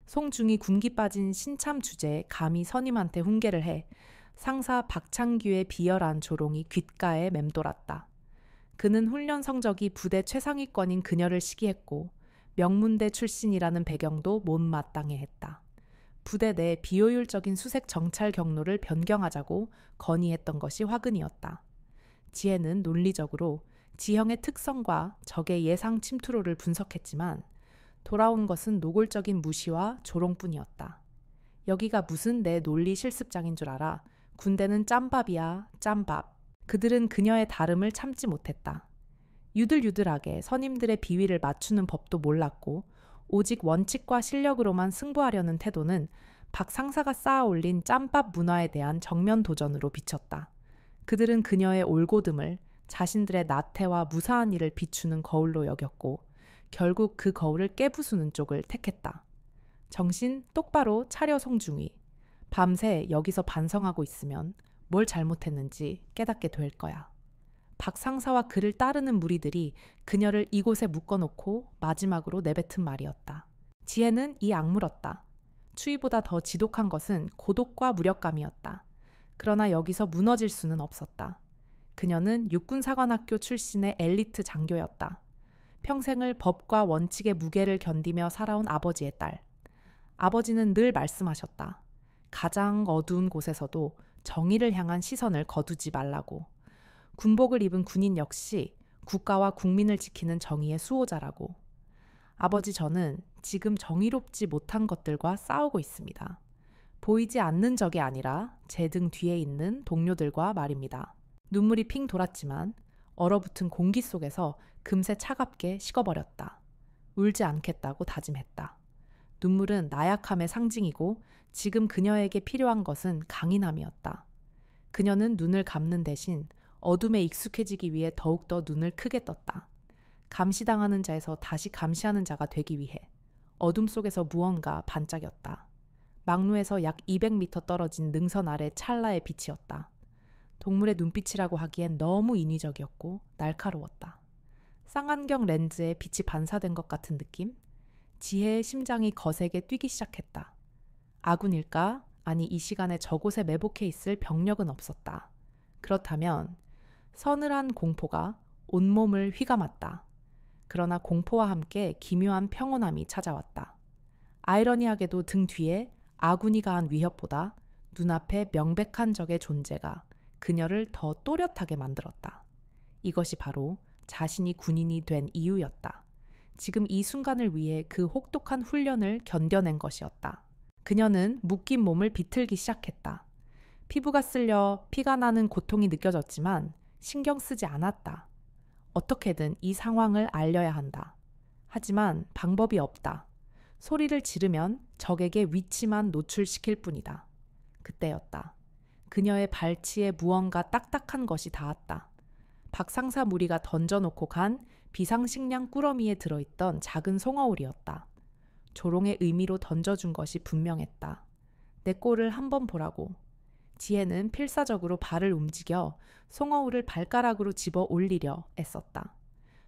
송중이 군기 빠진 신참 주제에 감히 선임한테 훈계를 해 상사 박창규의 비열한 조롱이 귓가에 맴돌았다. 그는 훈련 성적이 부대 최상위권인 그녀를 시기했고 명문대 출신이라는 배경도 못마땅해 했다. 부대 내 비효율적인 수색 정찰 경로를 변경하자고 건의했던 것이 화근이었다. 지혜는 논리적으로 지형의 특성과 적의 예상 침투로를 분석했지만 돌아온 것은 노골적인 무시와 조롱뿐이었다. 여기가 무슨 내 논리 실습장인 줄 알아. 군대는 짬밥이야, 짬밥. 그들은 그녀의 다름을 참지 못했다. 유들유들하게 선임들의 비위를 맞추는 법도 몰랐고 오직 원칙과 실력으로만 승부하려는 태도는 박 상사가 쌓아올린 짬밥 문화에 대한 정면 도전으로 비쳤다. 그들은 그녀의 올고듦을 자신들의 나태와 무사한 일을 비추는 거울로 여겼고 결국 그 거울을 깨부수는 쪽을 택했다. 정신 똑바로 차려 송중이. 밤새 여기서 반성하고 있으면 뭘 잘못했는지 깨닫게 될 거야. 박 상사와 그를 따르는 무리들이 그녀를 이곳에 묶어놓고 마지막으로 내뱉은 말이었다. 지혜는 이 악물었다. 추위보다 더 지독한 것은 고독과 무력감이었다. 그러나 여기서 무너질 수는 없었다. 그녀는 육군사관학교 출신의 엘리트 장교였다. 평생을 법과 원칙의 무게를 견디며 살아온 아버지의 딸. 아버지는 늘 말씀하셨다. 가장 어두운 곳에서도 정의를 향한 시선을 거두지 말라고. 군복을 입은 군인 역시 국가와 국민을 지키는 정의의 수호자라고. 아버지, 저는 지금 정의롭지 못한 것들과 싸우고 있습니다. 보이지 않는 적이 아니라 제 등 뒤에 있는 동료들과 말입니다. 눈물이 핑 돌았지만 얼어붙은 공기 속에서 금세 차갑게 식어버렸다. 울지 않겠다고 다짐했다. 눈물은 나약함의 상징이고 지금 그녀에게 필요한 것은 강인함이었다. 그녀는 눈을 감는 대신 어둠에 익숙해지기 위해 더욱더 눈을 크게 떴다. 감시당하는 자에서 다시 감시하는 자가 되기 위해. 어둠 속에서 무언가 반짝였다. 막루에서 약 200m 떨어진 능선 아래 찰나의 빛이었다. 동물의 눈빛이라고 하기엔 너무 인위적이었고 날카로웠다. 쌍안경 렌즈에 빛이 반사된 것 같은 느낌? 지혜의 심장이 거세게 뛰기 시작했다. 아군일까? 아니 이 시간에 저곳에 매복해 있을 병력은 없었다. 그렇다면 서늘한 공포가 온몸을 휘감았다. 그러나 공포와 함께 기묘한 평온함이 찾아왔다. 아이러니하게도 등 뒤에 아군이 가한 위협보다 눈앞에 명백한 적의 존재가 그녀를 더 또렷하게 만들었다. 이것이 바로 자신이 군인이 된 이유였다. 지금 이 순간을 위해 그 혹독한 훈련을 견뎌낸 것이었다. 그녀는 묶인 몸을 비틀기 시작했다. 피부가 쓸려 피가 나는 고통이 느껴졌지만 신경 쓰지 않았다. 어떻게든 이 상황을 알려야 한다. 하지만 방법이 없다. 소리를 지르면 적에게 위치만 노출시킬 뿐이다. 그때였다. 그녀의 발치에 무언가 딱딱한 것이 닿았다. 박상사 무리가 던져놓고 간 비상식량 꾸러미에 들어있던 작은 송어울이었다. 조롱의 의미로 던져준 것이 분명했다. 내 꼴을 한번 보라고. 지혜는 필사적으로 발을 움직여 송어울을 발가락으로 집어 올리려 애썼다.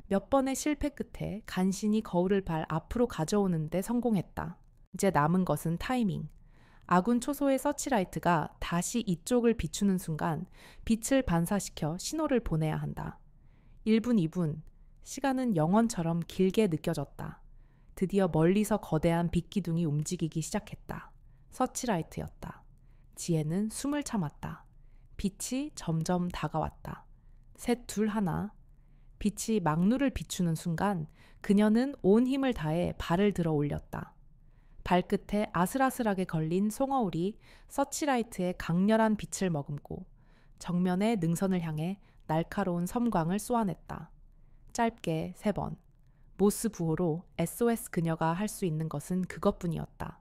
몇 번의 실패 끝에 간신히 거울을 발 앞으로 가져오는 데 성공했다. 이제 남은 것은 타이밍. 아군 초소의 서치라이트가 다시 이쪽을 비추는 순간 빛을 반사시켜 신호를 보내야 한다. 1분, 2분. 시간은 영원처럼 길게 느껴졌다. 드디어 멀리서 거대한 빛기둥이 움직이기 시작했다. 서치라이트였다. 지혜는 숨을 참았다. 빛이 점점 다가왔다. 셋, 둘, 하나. 빛이 막루를 비추는 순간 그녀는 온 힘을 다해 발을 들어 올렸다. 발끝에 아슬아슬하게 걸린 송어울이 서치라이트의 강렬한 빛을 머금고 정면의 능선을 향해 날카로운 섬광을 쏘아냈다. 짧게 3번. 모스 부호로 SOS 그녀가 할 수 있는 것은 그것뿐이었다.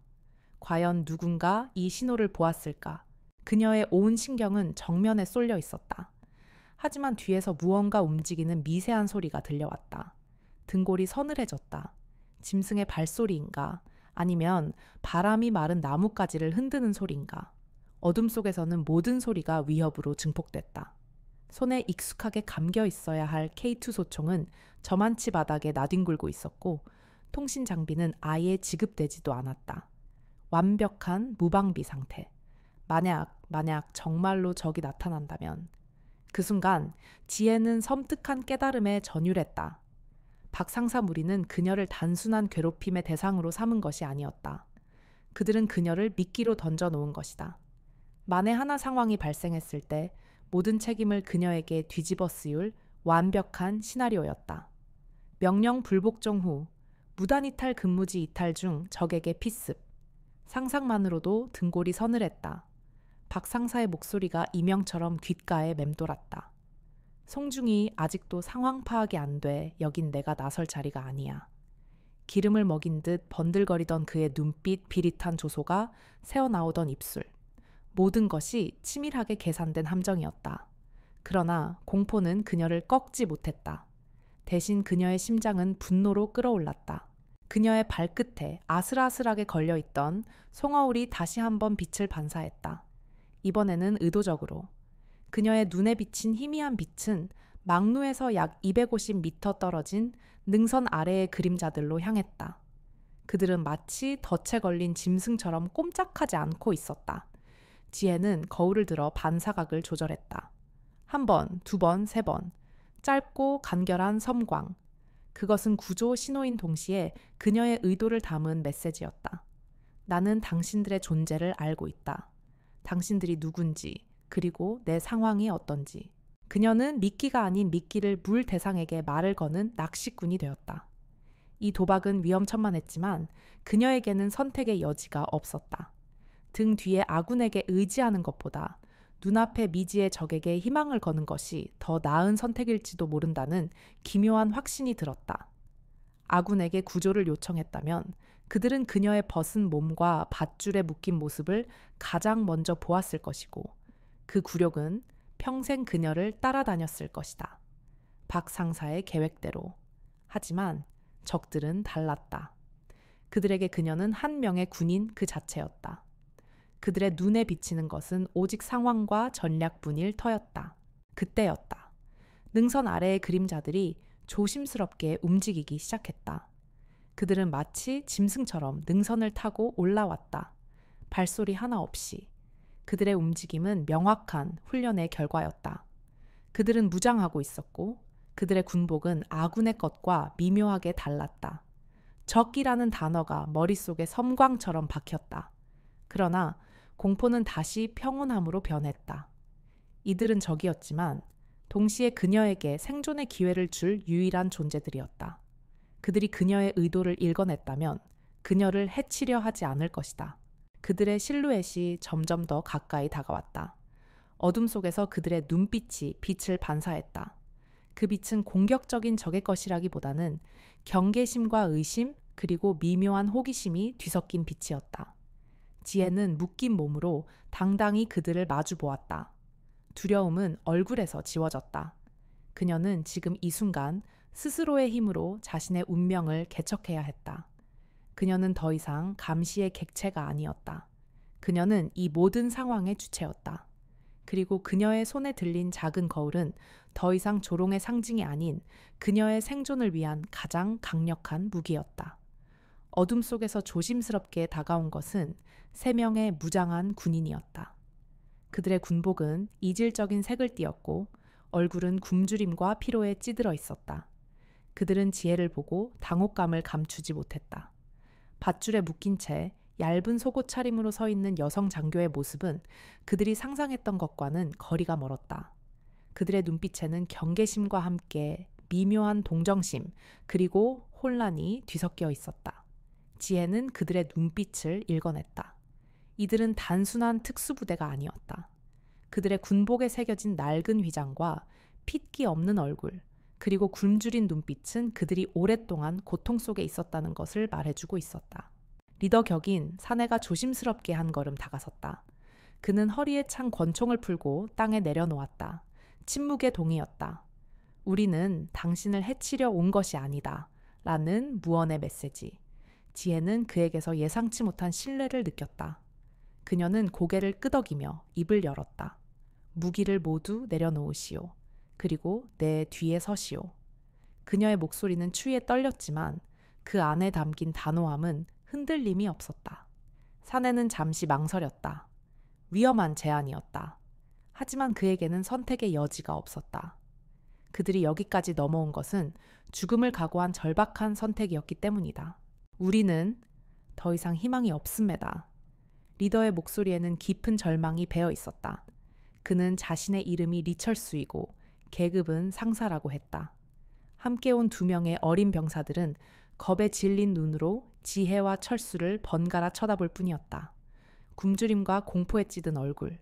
과연 누군가 이 신호를 보았을까? 그녀의 온 신경은 정면에 쏠려 있었다. 하지만 뒤에서 무언가 움직이는 미세한 소리가 들려왔다. 등골이 서늘해졌다. 짐승의 발소리인가? 아니면 바람이 마른 나뭇가지를 흔드는 소리인가? 어둠 속에서는 모든 소리가 위협으로 증폭됐다. 손에 익숙하게 감겨 있어야 할 K2 소총은 저만치 바닥에 나뒹굴고 있었고 통신 장비는 아예 지급되지도 않았다. 완벽한 무방비 상태. 만약 정말로 적이 나타난다면. 그 순간 지혜는 섬뜩한 깨달음에 전율했다. 박상사 무리는 그녀를 단순한 괴롭힘의 대상으로 삼은 것이 아니었다. 그들은 그녀를 미끼로 던져놓은 것이다. 만에 하나 상황이 발생했을 때 모든 책임을 그녀에게 뒤집어 씌울 완벽한 시나리오였다. 명령 불복종 후 무단이탈 근무지 이탈 중 적에게 피습. 상상만으로도 등골이 서늘했다. 박상사의 목소리가 이명처럼 귓가에 맴돌았다. 송중이 아직도 상황 파악이 안 돼. 여긴 내가 나설 자리가 아니야. 기름을 먹인 듯 번들거리던 그의 눈빛 비릿한 조소가 새어나오던 입술. 모든 것이 치밀하게 계산된 함정이었다. 그러나 공포는 그녀를 꺾지 못했다. 대신 그녀의 심장은 분노로 끓어올랐다. 그녀의 발끝에 아슬아슬하게 걸려있던 송어울이 다시 한번 빛을 반사했다. 이번에는 의도적으로. 그녀의 눈에 비친 희미한 빛은 막루에서 약 250m 떨어진 능선 아래의 그림자들로 향했다. 그들은 마치 덫에 걸린 짐승처럼 꼼짝하지 않고 있었다. 지혜는 거울을 들어 반사각을 조절했다. 1번, 2번, 3번. 짧고 간결한 섬광. 그것은 구조 신호인 동시에 그녀의 의도를 담은 메시지였다. 나는 당신들의 존재를 알고 있다. 당신들이 누군지, 그리고 내 상황이 어떤지. 그녀는 미끼가 아닌 미끼를 물 대상에게 말을 거는 낚시꾼이 되었다. 이 도박은 위험천만했지만 그녀에게는 선택의 여지가 없었다. 등 뒤에 아군에게 의지하는 것보다 눈앞의 미지의 적에게 희망을 거는 것이 더 나은 선택일지도 모른다는 기묘한 확신이 들었다. 아군에게 구조를 요청했다면 그들은 그녀의 벗은 몸과 밧줄에 묶인 모습을 가장 먼저 보았을 것이고 그 굴욕은 평생 그녀를 따라다녔을 것이다. 박 상사의 계획대로. 하지만 적들은 달랐다. 그들에게 그녀는 한 명의 군인 그 자체였다. 그들의 눈에 비치는 것은 오직 상황과 전략뿐일 터였다. 그때였다. 능선 아래의 그림자들이 조심스럽게 움직이기 시작했다. 그들은 마치 짐승처럼 능선을 타고 올라왔다. 발소리 하나 없이. 그들의 움직임은 명확한 훈련의 결과였다. 그들은 무장하고 있었고 그들의 군복은 아군의 것과 미묘하게 달랐다. 적이라는 단어가 머릿속에 섬광처럼 박혔다. 그러나 공포는 다시 평온함으로 변했다. 이들은 적이었지만 동시에 그녀에게 생존의 기회를 줄 유일한 존재들이었다. 그들이 그녀의 의도를 읽어냈다면 그녀를 해치려 하지 않을 것이다. 그들의 실루엣이 점점 더 가까이 다가왔다. 어둠 속에서 그들의 눈빛이 빛을 반사했다. 그 빛은 공격적인 적의 것이라기보다는 경계심과 의심 그리고 미묘한 호기심이 뒤섞인 빛이었다. 지혜는 묶인 몸으로 당당히 그들을 마주 보았다. 두려움은 얼굴에서 지워졌다. 그녀는 지금 이 순간 스스로의 힘으로 자신의 운명을 개척해야 했다. 그녀는 더 이상 감시의 객체가 아니었다. 그녀는 이 모든 상황의 주체였다. 그리고 그녀의 손에 들린 작은 거울은 더 이상 조롱의 상징이 아닌 그녀의 생존을 위한 가장 강력한 무기였다. 어둠 속에서 조심스럽게 다가온 것은 3명의 무장한 군인이었다. 그들의 군복은 이질적인 색을 띠었고 얼굴은 굶주림과 피로에 찌들어 있었다. 그들은 지혜를 보고 당혹감을 감추지 못했다. 밧줄에 묶인 채 얇은 속옷 차림으로 서 있는 여성 장교의 모습은 그들이 상상했던 것과는 거리가 멀었다. 그들의 눈빛에는 경계심과 함께 미묘한 동정심 그리고 혼란이 뒤섞여 있었다. 지혜는 그들의 눈빛을 읽어냈다. 이들은 단순한 특수부대가 아니었다. 그들의 군복에 새겨진 낡은 휘장과 핏기 없는 얼굴, 그리고 굶주린 눈빛은 그들이 오랫동안 고통 속에 있었다는 것을 말해주고 있었다. 리더 격인 사내가 조심스럽게 한 걸음 다가섰다. 그는 허리에 찬 권총을 풀고 땅에 내려놓았다. 침묵의 동의였다. 우리는 당신을 해치려 온 것이 아니다. 라는 무언의 메시지. 지혜는 그에게서 예상치 못한 신뢰를 느꼈다. 그녀는 고개를 끄덕이며 입을 열었다. 무기를 모두 내려놓으시오. 그리고 내 뒤에 서시오. 그녀의 목소리는 추위에 떨렸지만 그 안에 담긴 단호함은 흔들림이 없었다. 사내는 잠시 망설였다. 위험한 제안이었다. 하지만 그에게는 선택의 여지가 없었다. 그들이 여기까지 넘어온 것은 죽음을 각오한 절박한 선택이었기 때문이다. 우리는 더 이상 희망이 없습니다. 리더의 목소리에는 깊은 절망이 배어 있었다. 그는 자신의 이름이 리철수이고 계급은 상사라고 했다. 함께 온 2명의 어린 병사들은 겁에 질린 눈으로 지혜와 철수를 번갈아 쳐다볼 뿐이었다. 굶주림과 공포에 찌든 얼굴.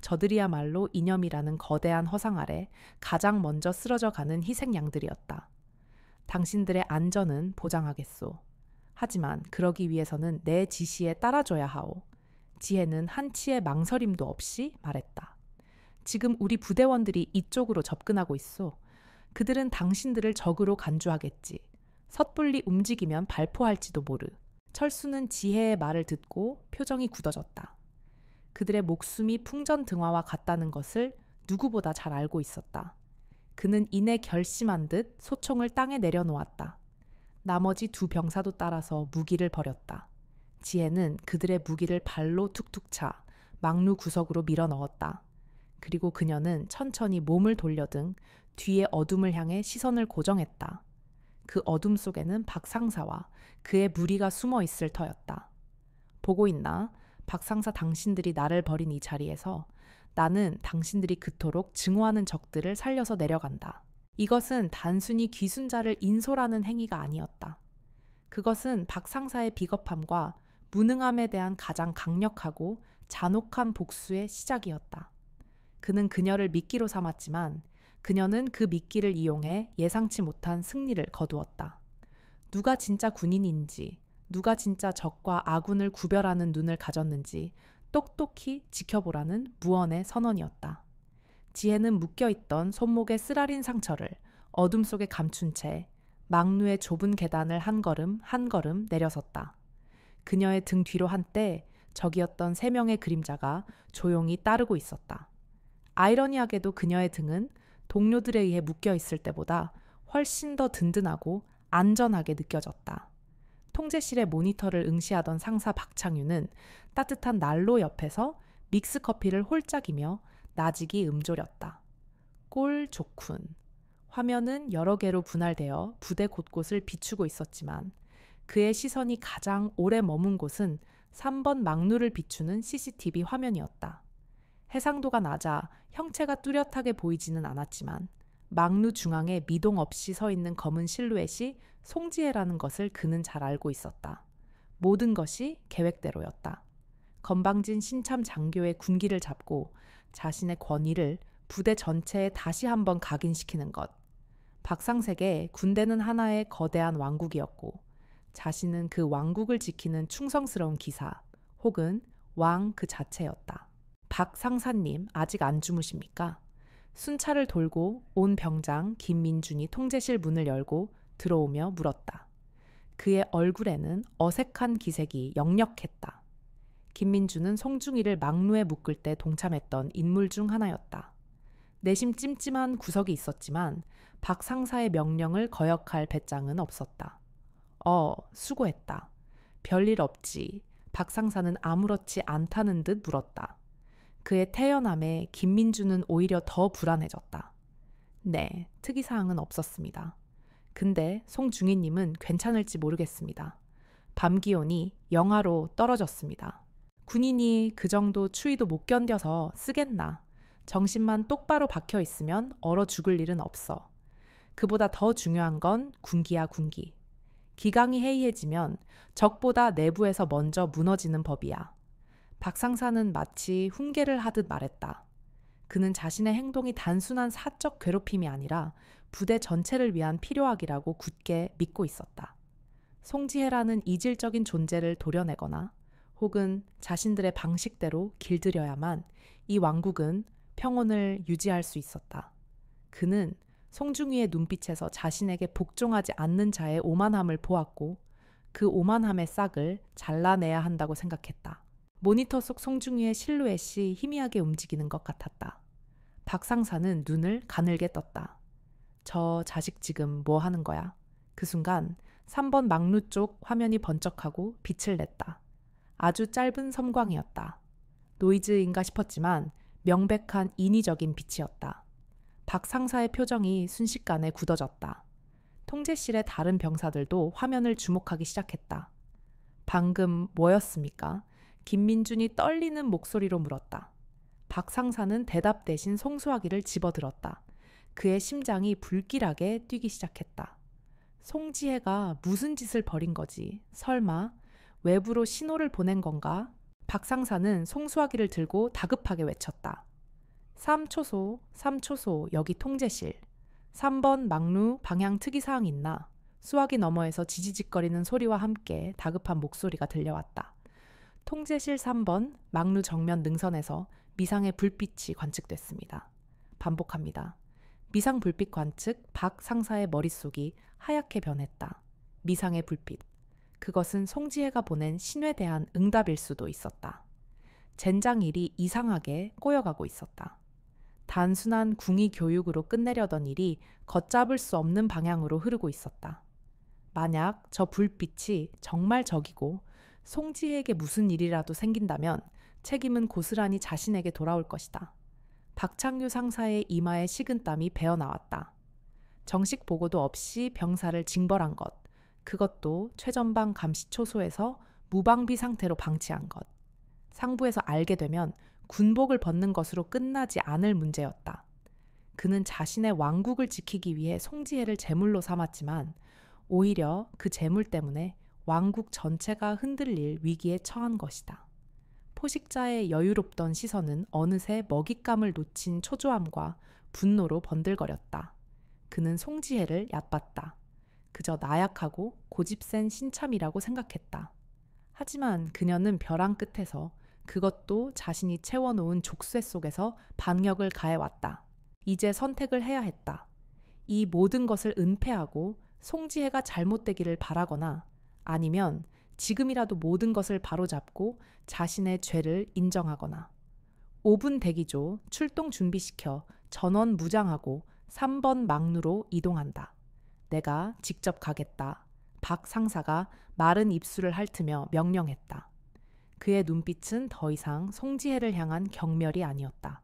저들이야말로 이념이라는 거대한 허상 아래 가장 먼저 쓰러져 가는 희생양들이었다. 당신들의 안전은 보장하겠소. 하지만 그러기 위해서는 내 지시에 따라줘야 하오. 지혜는 한치의 망설임도 없이 말했다. 지금 우리 부대원들이 이쪽으로 접근하고 있소. 그들은 당신들을 적으로 간주하겠지. 섣불리 움직이면 발포할지도 모르. 철수는 지혜의 말을 듣고 표정이 굳어졌다. 그들의 목숨이 풍전등화와 같다는 것을 누구보다 잘 알고 있었다. 그는 이내 결심한 듯 소총을 땅에 내려놓았다. 나머지 2 병사도 따라서 무기를 버렸다. 지혜는 그들의 무기를 발로 툭툭 차 막루 구석으로 밀어 넣었다. 그리고 그녀는 천천히 몸을 돌려등 뒤의 어둠을 향해 시선을 고정했다. 그 어둠 속에는 박 상사와 그의 무리가 숨어 있을 터였다. 보고 있나? 박 상사, 당신들이 나를 버린 이 자리에서 나는 당신들이 그토록 증오하는 적들을 살려서 내려간다. 이것은 단순히 귀순자를 인솔하는 행위가 아니었다. 그것은 박 상사의 비겁함과 무능함에 대한 가장 강력하고 잔혹한 복수의 시작이었다. 그는 그녀를 미끼로 삼았지만 그녀는 그 미끼를 이용해 예상치 못한 승리를 거두었다. 누가 진짜 군인인지, 누가 진짜 적과 아군을 구별하는 눈을 가졌는지 똑똑히 지켜보라는 무언의 선언이었다. 지혜는 묶여있던 손목의 쓰라린 상처를 어둠 속에 감춘 채 막루의 좁은 계단을 한 걸음 한 걸음 내려섰다. 그녀의 등 뒤로 한때 적이었던 3명의 그림자가 조용히 따르고 있었다. 아이러니하게도 그녀의 등은 동료들에 의해 묶여있을 때보다 훨씬 더 든든하고 안전하게 느껴졌다. 통제실의 모니터를 응시하던 상사 박창유는 따뜻한 난로 옆에서 믹스커피를 홀짝이며 나직이 음조렸다. 꼴 좋군. 화면은 여러 개로 분할되어 부대 곳곳을 비추고 있었지만 그의 시선이 가장 오래 머문 곳은 3번 막루를 비추는 CCTV 화면이었다. 해상도가 낮아 형체가 뚜렷하게 보이지는 않았지만 막루 중앙에 미동 없이 서 있는 검은 실루엣이 송지혜라는 것을 그는 잘 알고 있었다. 모든 것이 계획대로였다. 건방진 신참 장교의 군기를 잡고 자신의 권위를 부대 전체에 다시 한번 각인시키는 것. 박상색의 군대는 하나의 거대한 왕국이었고 자신은 그 왕국을 지키는 충성스러운 기사 혹은 왕 그 자체였다. 박 상사님, 아직 안 주무십니까? 순찰을 돌고 온 병장 김민준이 통제실 문을 열고 들어오며 물었다. 그의 얼굴에는 어색한 기색이 역력했다. 김민준은 송중기를 막루에 묶을 때 동참했던 인물 중 하나였다. 내심 찜찜한 구석이 있었지만 박 상사의 명령을 거역할 배짱은 없었다. 수고했다. 별일 없지. 박 상사는 아무렇지 않다는 듯 물었다. 그의 태연함에 김민준은 오히려 더 불안해졌다. 네, 특이사항은 없었습니다. 근데 송중희님은 괜찮을지 모르겠습니다. 밤 기온이 영하로 떨어졌습니다. 군인이 그 정도 추위도 못 견뎌서 쓰겠나. 정신만 똑바로 박혀 있으면 얼어 죽을 일은 없어. 그보다 더 중요한 건 군기야 군기. 기강이 해이해지면 적보다 내부에서 먼저 무너지는 법이야. 박 상사는 마치 훈계를 하듯 말했다. 그는 자신의 행동이 단순한 사적 괴롭힘이 아니라 부대 전체를 위한 필요악이라고 굳게 믿고 있었다. 송지혜라는 이질적인 존재를 도려내거나 혹은 자신들의 방식대로 길들여야만 이 왕국은 평온을 유지할 수 있었다. 그는 송중기의 눈빛에서 자신에게 복종하지 않는 자의 오만함을 보았고 그 오만함의 싹을 잘라내야 한다고 생각했다. 모니터 속 송중기의 실루엣이 희미하게 움직이는 것 같았다. 박 상사는 눈을 가늘게 떴다. 저 자식 지금 뭐 하는 거야? 그 순간 3번 막루 쪽 화면이 번쩍하고 빛을 냈다. 아주 짧은 섬광이었다. 노이즈인가 싶었지만 명백한 인위적인 빛이었다. 박 상사의 표정이 순식간에 굳어졌다. 통제실의 다른 병사들도 화면을 주목하기 시작했다. 방금 뭐였습니까? 김민준이 떨리는 목소리로 물었다. 박 상사는 대답 대신 송수화기를 집어들었다. 그의 심장이 불길하게 뛰기 시작했다. 송지혜가 무슨 짓을 벌인 거지? 설마 외부로 신호를 보낸 건가? 박 상사는 송수화기를 들고 다급하게 외쳤다. 3초소, 3초소, 여기 통제실. 3번 막루 방향 특이사항 있나? 수화기 너머에서 지지직거리는 소리와 함께 다급한 목소리가 들려왔다. 통제실 3번 막루 정면 능선에서 미상의 불빛이 관측됐습니다. 반복합니다. 미상 불빛 관측. 박 상사의 머릿속이 하얗게 변했다. 미상의 불빛. 그것은 송지혜가 보낸 신호에 대한 응답일 수도 있었다. 젠장 일이 이상하게 꼬여가고 있었다. 단순한 궁의 교육으로 끝내려던 일이 걷잡을 수 없는 방향으로 흐르고 있었다. 만약 저 불빛이 정말 적이고 송지혜에게 무슨 일이라도 생긴다면 책임은 고스란히 자신에게 돌아올 것이다. 박창규 상사의 이마에 식은땀이 배어나왔다. 정식 보고도 없이 병사를 징벌한 것, 그것도 최전방 감시초소에서 무방비 상태로 방치한 것. 상부에서 알게 되면 군복을 벗는 것으로 끝나지 않을 문제였다. 그는 자신의 왕국을 지키기 위해 송지혜를 제물로 삼았지만 오히려 그 제물 때문에 왕국 전체가 흔들릴 위기에 처한 것이다. 포식자의 여유롭던 시선은 어느새 먹잇감을 놓친 초조함과 분노로 번들거렸다. 그는 송지혜를 얕봤다. 그저 나약하고 고집센 신참이라고 생각했다. 하지만 그녀는 벼랑 끝에서 그것도 자신이 채워놓은 족쇄 속에서 반격을 가해왔다. 이제 선택을 해야 했다. 이 모든 것을 은폐하고 송지혜가 잘못되기를 바라거나 아니면 지금이라도 모든 것을 바로잡고 자신의 죄를 인정하거나. 5분 대기조 출동 준비시켜 전원 무장하고 3번 막루로 이동한다. 내가 직접 가겠다. 박 상사가 마른 입술을 핥으며 명령했다. 그의 눈빛은 더 이상 송지혜를 향한 경멸이 아니었다.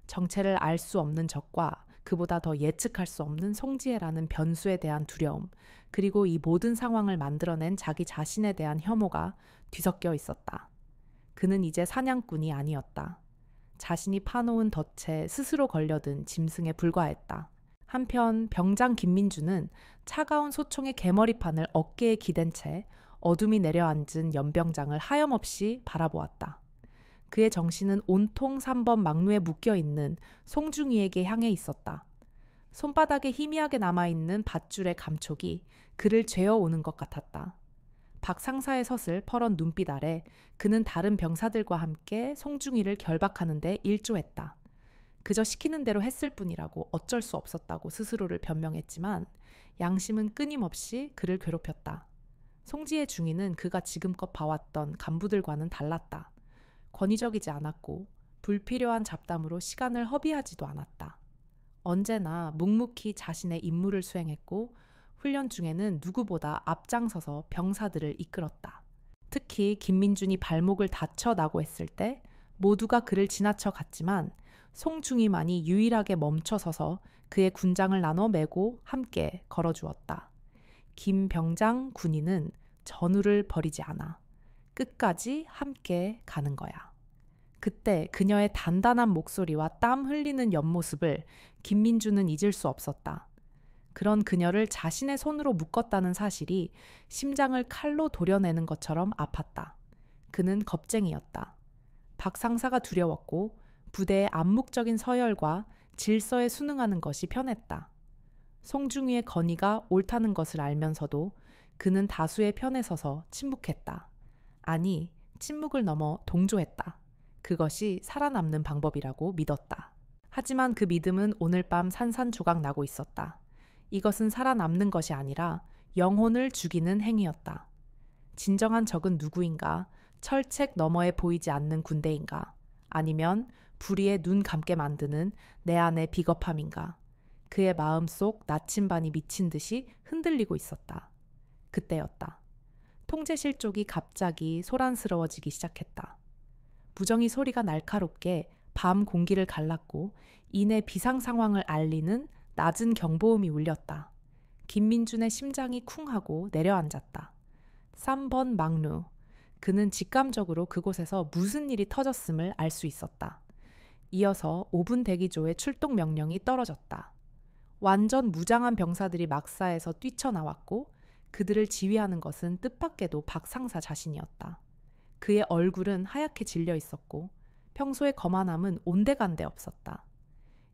정체를 알 수 없는 적과 그보다 더 예측할 수 없는 송지혜라는 변수에 대한 두려움, 그리고 이 모든 상황을 만들어낸 자기 자신에 대한 혐오가 뒤섞여 있었다. 그는 이제 사냥꾼이 아니었다. 자신이 파놓은 덫에 스스로 걸려든 짐승에 불과했다. 한편 병장 김민주는 차가운 소총의 개머리판을 어깨에 기댄 채 어둠이 내려앉은 연병장을 하염없이 바라보았다. 그의 정신은 온통 3번 막루에 묶여있는 송중기에게 향해 있었다. 손바닥에 희미하게 남아있는 밧줄의 감촉이 그를 죄어오는 것 같았다. 박 상사의 섯을 퍼런 눈빛 아래 그는 다른 병사들과 함께 송중기를 결박하는 데 일조했다. 그저 시키는 대로 했을 뿐이라고 어쩔 수 없었다고 스스로를 변명했지만 양심은 끊임없이 그를 괴롭혔다. 송지혜 중위는 그가 지금껏 봐왔던 간부들과는 달랐다. 권위적이지 않았고 불필요한 잡담으로 시간을 허비하지도 않았다. 언제나 묵묵히 자신의 임무를 수행했고 훈련 중에는 누구보다 앞장서서 병사들을 이끌었다. 특히 김민준이 발목을 다쳐 나고했을 때 모두가 그를 지나쳐 갔지만 송중기만이 유일하게 멈춰서서 그의 군장을 나눠 메고 함께 걸어주었다. 김 병장 군인은 전우를 버리지 않아. 끝까지 함께 가는 거야. 그때 그녀의 단단한 목소리와 땀 흘리는 옆모습을 김민주는 잊을 수 없었다. 그런 그녀를 자신의 손으로 묶었다는 사실이 심장을 칼로 도려내는 것처럼 아팠다. 그는 겁쟁이였다. 박 상사가 두려웠고 부대의 암묵적인 서열과 질서에 순응하는 것이 편했다. 송중기의 건의가 옳다는 것을 알면서도 그는 다수의 편에 서서 침묵했다. 아니, 침묵을 넘어 동조했다. 그것이 살아남는 방법이라고 믿었다. 하지만 그 믿음은 오늘 밤 산산조각 나고 있었다. 이것은 살아남는 것이 아니라 영혼을 죽이는 행위였다. 진정한 적은 누구인가? 철책 너머에 보이지 않는 군대인가? 아니면 불의에 눈 감게 만드는 내 안의 비겁함인가? 그의 마음속 나침반이 미친 듯이 흔들리고 있었다. 그때였다. 통제실 쪽이 갑자기 소란스러워지기 시작했다. 무정이 소리가 날카롭게 밤 공기를 갈랐고 이내 비상 상황을 알리는 낮은 경보음이 울렸다. 김민준의 심장이 쿵하고 내려앉았다. 3번 막루. 그는 직감적으로 그곳에서 무슨 일이 터졌음을 알 수 있었다. 이어서 5분 대기조의 출동 명령이 떨어졌다. 완전 무장한 병사들이 막사에서 뛰쳐나왔고 그들을 지휘하는 것은 뜻밖에도 박 상사 자신이었다. 그의 얼굴은 하얗게 질려 있었고 평소의 거만함은 온데간데 없었다.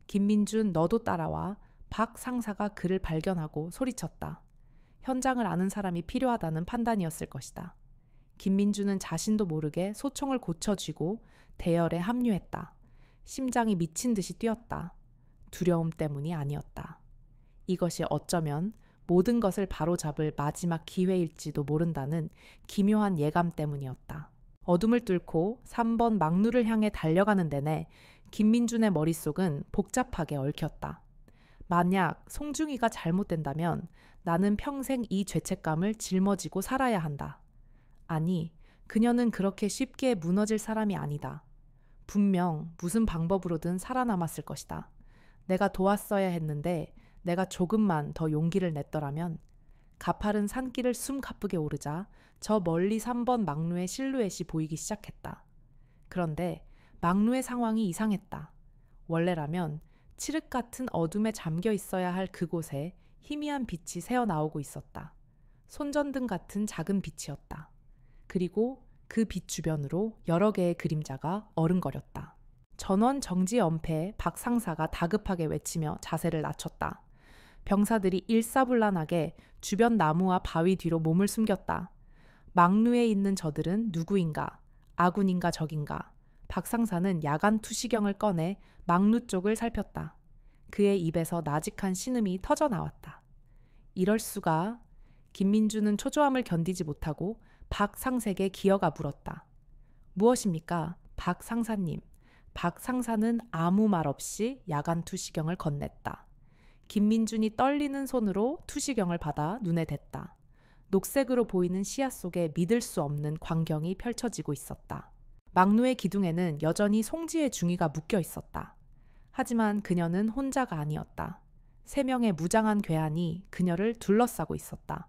김민준, 너도 따라와. 박 상사가 그를 발견하고 소리쳤다. 현장을 아는 사람이 필요하다는 판단이었을 것이다. 김민준은 자신도 모르게 소총을 고쳐쥐고 대열에 합류했다. 심장이 미친 듯이 뛰었다. 두려움 때문이 아니었다. 이것이 어쩌면 모든 것을 바로잡을 마지막 기회일지도 모른다는 기묘한 예감 때문이었다. 어둠을 뚫고 3번 막루를 향해 달려가는 내내 김민준의 머릿속은 복잡하게 얽혔다. 만약 송중기가 잘못된다면 나는 평생 이 죄책감을 짊어지고 살아야 한다. 아니, 그녀는 그렇게 쉽게 무너질 사람이 아니다. 분명 무슨 방법으로든 살아남았을 것이다. 내가 도왔어야 했는데 내가 조금만 더 용기를 냈더라면. 가파른 산길을 숨가쁘게 오르자 저 멀리 3번 막루의 실루엣이 보이기 시작했다. 그런데 막루의 상황이 이상했다. 원래라면 칠흑 같은 어둠에 잠겨 있어야 할 그곳에 희미한 빛이 새어나오고 있었다. 손전등 같은 작은 빛이었다. 그리고 그 빛 주변으로 여러 개의 그림자가 어른거렸다. 전원 정지 엄폐 박 상사가 다급하게 외치며 자세를 낮췄다. 병사들이 일사불란하게 주변 나무와 바위 뒤로 몸을 숨겼다. 막루에 있는 저들은 누구인가? 아군인가 적인가? 박 상사는 야간 투시경을 꺼내 막루 쪽을 살폈다. 그의 입에서 나직한 신음이 터져 나왔다. 이럴 수가. 김민준은 초조함을 견디지 못하고 박 상사에게 기어가 물었다. 무엇입니까? 박 상사님. 박 상사는 아무 말 없이 야간 투시경을 건넸다. 김민준이 떨리는 손으로 투시경을 받아 눈에 댔다. 녹색으로 보이는 시야 속에 믿을 수 없는 광경이 펼쳐지고 있었다. 막루의 기둥에는 여전히 송지의 중위가 묶여 있었다. 하지만 그녀는 혼자가 아니었다. 3명의 무장한 괴한이 그녀를 둘러싸고 있었다.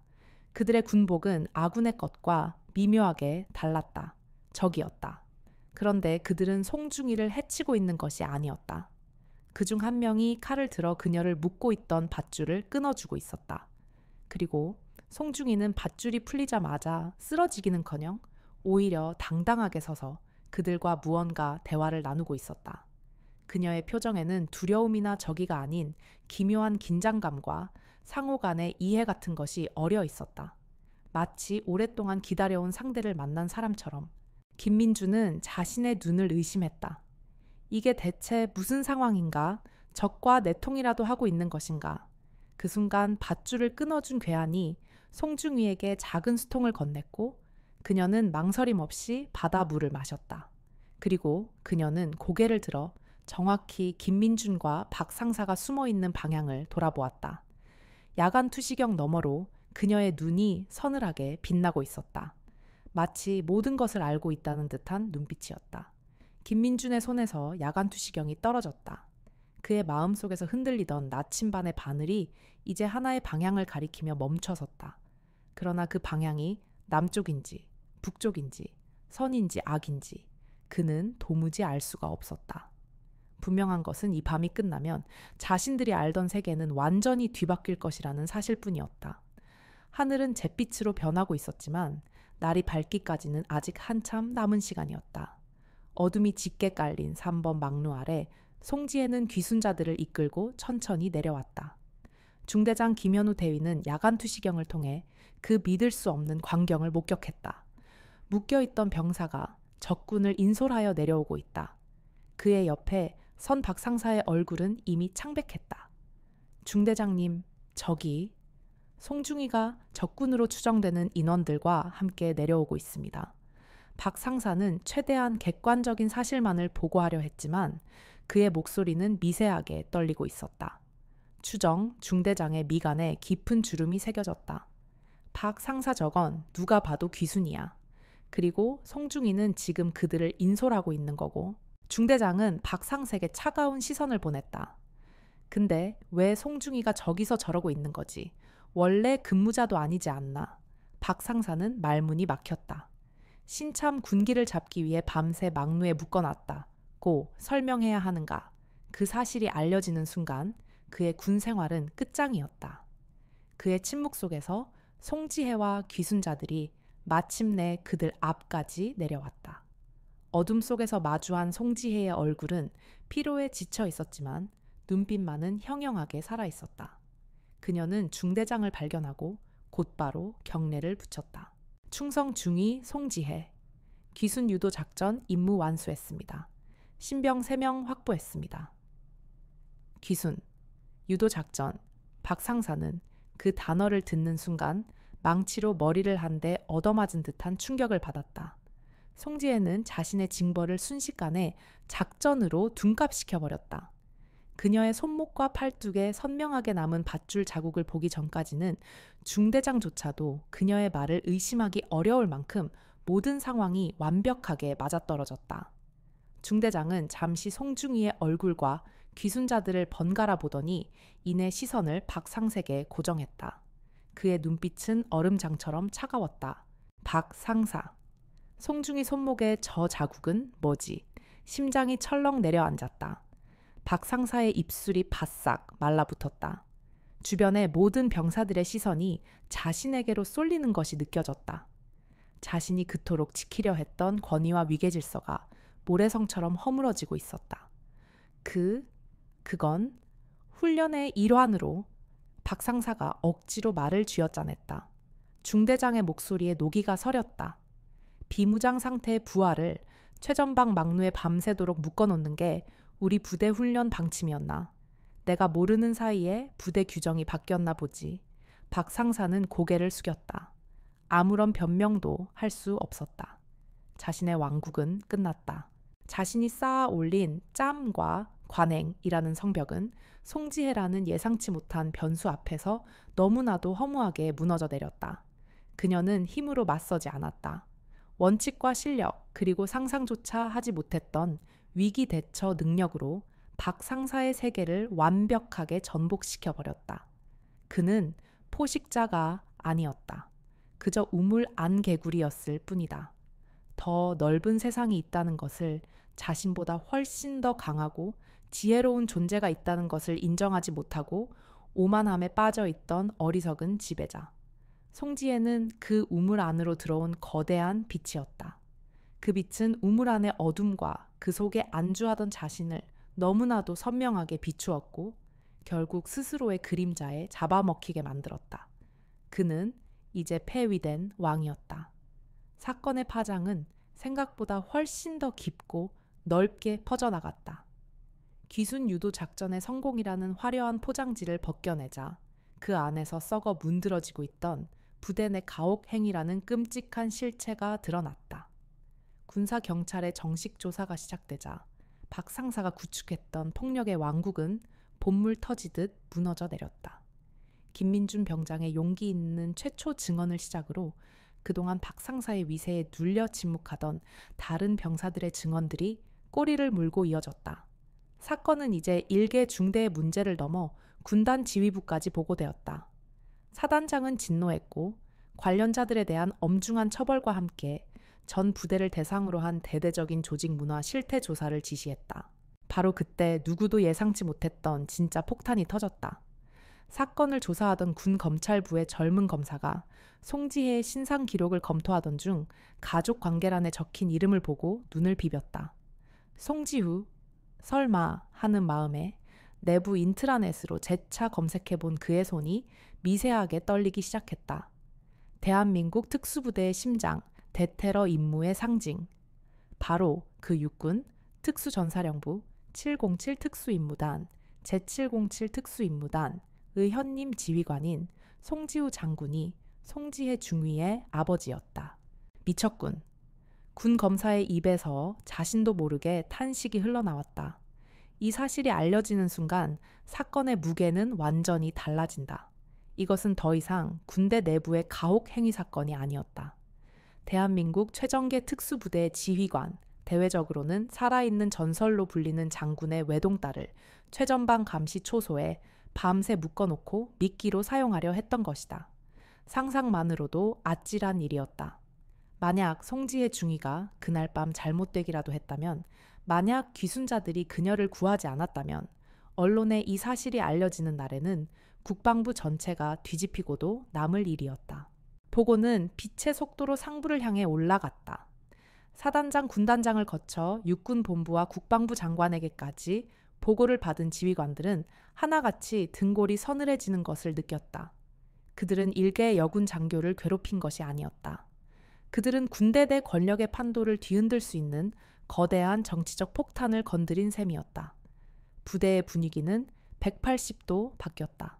그들의 군복은 아군의 것과 미묘하게 달랐다. 적이었다. 그런데 그들은 송중기를 해치고 있는 것이 아니었다. 그중 한 명이 칼을 들어 그녀를 묶고 있던 밧줄을 끊어주고 있었다. 그리고 송중기는 밧줄이 풀리자마자 쓰러지기는커녕 오히려 당당하게 서서 그들과 무언가 대화를 나누고 있었다. 그녀의 표정에는 두려움이나 적의가 아닌 기묘한 긴장감과 상호 간의 이해 같은 것이 어려 있었다. 마치 오랫동안 기다려온 상대를 만난 사람처럼. 김민준은 자신의 눈을 의심했다. 이게 대체 무슨 상황인가? 적과 내통이라도 하고 있는 것인가? 그 순간 밧줄을 끊어준 괴한이 송중기에게 작은 수통을 건넸고 그녀는 망설임 없이 바다 물을 마셨다. 그리고 그녀는 고개를 들어 정확히 김민준과 박 상사가 숨어있는 방향을 돌아보았다. 야간 투시경 너머로 그녀의 눈이 서늘하게 빛나고 있었다. 마치 모든 것을 알고 있다는 듯한 눈빛이었다. 김민준의 손에서 야간 투시경이 떨어졌다. 그의 마음속에서 흔들리던 나침반의 바늘이 이제 하나의 방향을 가리키며 멈춰섰다. 그러나 그 방향이 남쪽인지 북쪽인지 선인지 악인지 그는 도무지 알 수가 없었다. 분명한 것은 이 밤이 끝나면 자신들이 알던 세계는 완전히 뒤바뀔 것이라는 사실뿐이었다. 하늘은 잿빛으로 변하고 있었지만 날이 밝기까지는 아직 한참 남은 시간이었다. 어둠이 짙게 깔린 3번 막루 아래 송지혜는 귀순자들을 이끌고 천천히 내려왔다. 중대장 김현우 대위는 야간 투시경을 통해 그 믿을 수 없는 광경을 목격했다. 묶여있던 병사가 적군을 인솔하여 내려오고 있다. 그의 옆에 선 박상사의 얼굴은 이미 창백했다. 중대장님, 저기 송중기가 적군으로 추정되는 인원들과 함께 내려오고 있습니다. 박 상사는 최대한 객관적인 사실만을 보고하려 했지만 그의 목소리는 미세하게 떨리고 있었다. 추정 중대장의 미간에 깊은 주름이 새겨졌다. 박 상사 저건 누가 봐도 귀순이야. 그리고 송중이는 지금 그들을 인솔하고 있는 거고. 중대장은 박 상사에게 차가운 시선을 보냈다. 근데 왜 송중이가 저기서 저러고 있는 거지? 원래 근무자도 아니지 않나. 박 상사는 말문이 막혔다. 신참 군기를 잡기 위해 밤새 막루에 묶어놨다고 설명해야 하는가. 그 사실이 알려지는 순간 그의 군 생활은 끝장이었다. 그의 침묵 속에서 송지혜와 귀순자들이 마침내 그들 앞까지 내려왔다. 어둠 속에서 마주한 송지혜의 얼굴은 피로에 지쳐 있었지만 눈빛만은 형형하게 살아있었다. 그녀는 중대장을 발견하고 곧바로 경례를 붙였다. 충성 중위 송지혜. 귀순 유도 작전 임무 완수했습니다. 신병 3명 확보했습니다. 귀순, 유도 작전. 박 상사는 그 단어를 듣는 순간 망치로 머리를 한 대 얻어맞은 듯한 충격을 받았다. 송지혜는 자신의 징벌을 순식간에 작전으로 둔갑시켜버렸다. 그녀의 손목과 팔뚝에 선명하게 남은 밧줄 자국을 보기 전까지는 중대장조차도 그녀의 말을 의심하기 어려울 만큼 모든 상황이 완벽하게 맞아떨어졌다. 중대장은 잠시 송중이의 얼굴과 귀순자들을 번갈아 보더니 이내 시선을 박 상사에게 고정했다. 그의 눈빛은 얼음장처럼 차가웠다. 박 상사. 송중이 손목의 저 자국은 뭐지? 심장이 철렁 내려앉았다. 박 상사의 입술이 바싹 말라붙었다. 주변의 모든 병사들의 시선이 자신에게로 쏠리는 것이 느껴졌다. 자신이 그토록 지키려 했던 권위와 위계질서가 모래성처럼 허물어지고 있었다. 그건 훈련의 일환으로 박 상사가 억지로 말을 쥐어짜냈다. 중대장의 목소리에 노기가 서렸다. 비무장 상태의 부하를 최전방 막루에 밤새도록 묶어놓는 게 우리 부대 훈련 방침이었나. 내가 모르는 사이에 부대 규정이 바뀌었나 보지. 박 상사는 고개를 숙였다. 아무런 변명도 할 수 없었다. 자신의 왕국은 끝났다. 자신이 쌓아 올린 짬과 관행이라는 성벽은 송지혜라는 예상치 못한 변수 앞에서 너무나도 허무하게 무너져 내렸다. 그녀는 힘으로 맞서지 않았다. 원칙과 실력 그리고 상상조차 하지 못했던 위기 대처 능력으로 박 상사의 세계를 완벽하게 전복시켜버렸다. 그는 포식자가 아니었다. 그저 우물 안 개구리였을 뿐이다. 더 넓은 세상이 있다는 것을, 자신보다 훨씬 더 강하고 지혜로운 존재가 있다는 것을 인정하지 못하고 오만함에 빠져있던 어리석은 지배자. 송지혜는 그 우물 안으로 들어온 거대한 빛이었다. 그 빛은 우물 안의 어둠과 그 속에 안주하던 자신을 너무나도 선명하게 비추었고 결국 스스로의 그림자에 잡아먹히게 만들었다. 그는 이제 폐위된 왕이었다. 사건의 파장은 생각보다 훨씬 더 깊고 넓게 퍼져나갔다. 귀순 유도 작전의 성공이라는 화려한 포장지를 벗겨내자 그 안에서 썩어 문드러지고 있던 부대 내 가혹행위라는 끔찍한 실체가 드러났다. 군사 경찰의 정식 조사가 시작되자 박 상사가 구축했던 폭력의 왕국은 본물 터지듯 무너져 내렸다. 김민준 병장의 용기 있는 최초 증언을 시작으로 그동안 박 상사의 위세에 눌려 침묵하던 다른 병사들의 증언들이 꼬리를 물고 이어졌다. 사건은 이제 일개 중대의 문제를 넘어 군단 지휘부까지 보고되었다. 사단장은 진노했고 관련자들에 대한 엄중한 처벌과 함께 전 부대를 대상으로 한 대대적인 조직 문화 실태 조사를 지시했다. 바로 그때 누구도 예상치 못했던 진짜 폭탄이 터졌다. 사건을 조사하던 군 검찰부의 젊은 검사가 송지혜의 신상 기록을 검토하던 중 가족 관계란에 적힌 이름을 보고 눈을 비볐다. 송지후, 설마 하는 마음에 내부 인트라넷으로 재차 검색해본 그의 손이 미세하게 떨리기 시작했다. 대한민국 특수부대의 심장, 대테러 임무의 상징. 바로 그 육군 특수전사령부 707 특수임무단, 제707 특수임무단의 현임 지휘관인 송지후 장군이 송지혜 중위의 아버지였다. 미쳤군. 군 검사의 입에서 자신도 모르게 탄식이 흘러나왔다. 이 사실이 알려지는 순간 사건의 무게는 완전히 달라진다. 이것은 더 이상 군대 내부의 가혹 행위 사건이 아니었다. 대한민국 최정계 특수부대의 지휘관, 대외적으로는 살아있는 전설로 불리는 장군의 외동딸을 최전방 감시 초소에 밤새 묶어놓고 미끼로 사용하려 했던 것이다. 상상만으로도 아찔한 일이었다. 만약 송지혜 중위가 그날 밤 잘못되기라도 했다면, 만약 귀순자들이 그녀를 구하지 않았다면, 언론에 이 사실이 알려지는 날에는 국방부 전체가 뒤집히고도 남을 일이었다. 보고는 빛의 속도로 상부를 향해 올라갔다. 사단장 군단장을 거쳐 육군본부와 국방부 장관에게까지 보고를 받은 지휘관들은 하나같이 등골이 서늘해지는 것을 느꼈다. 그들은 일개의 여군 장교를 괴롭힌 것이 아니었다. 그들은 군대 내 권력의 판도를 뒤흔들 수 있는 거대한 정치적 폭탄을 건드린 셈이었다. 부대의 분위기는 180도 바뀌었다.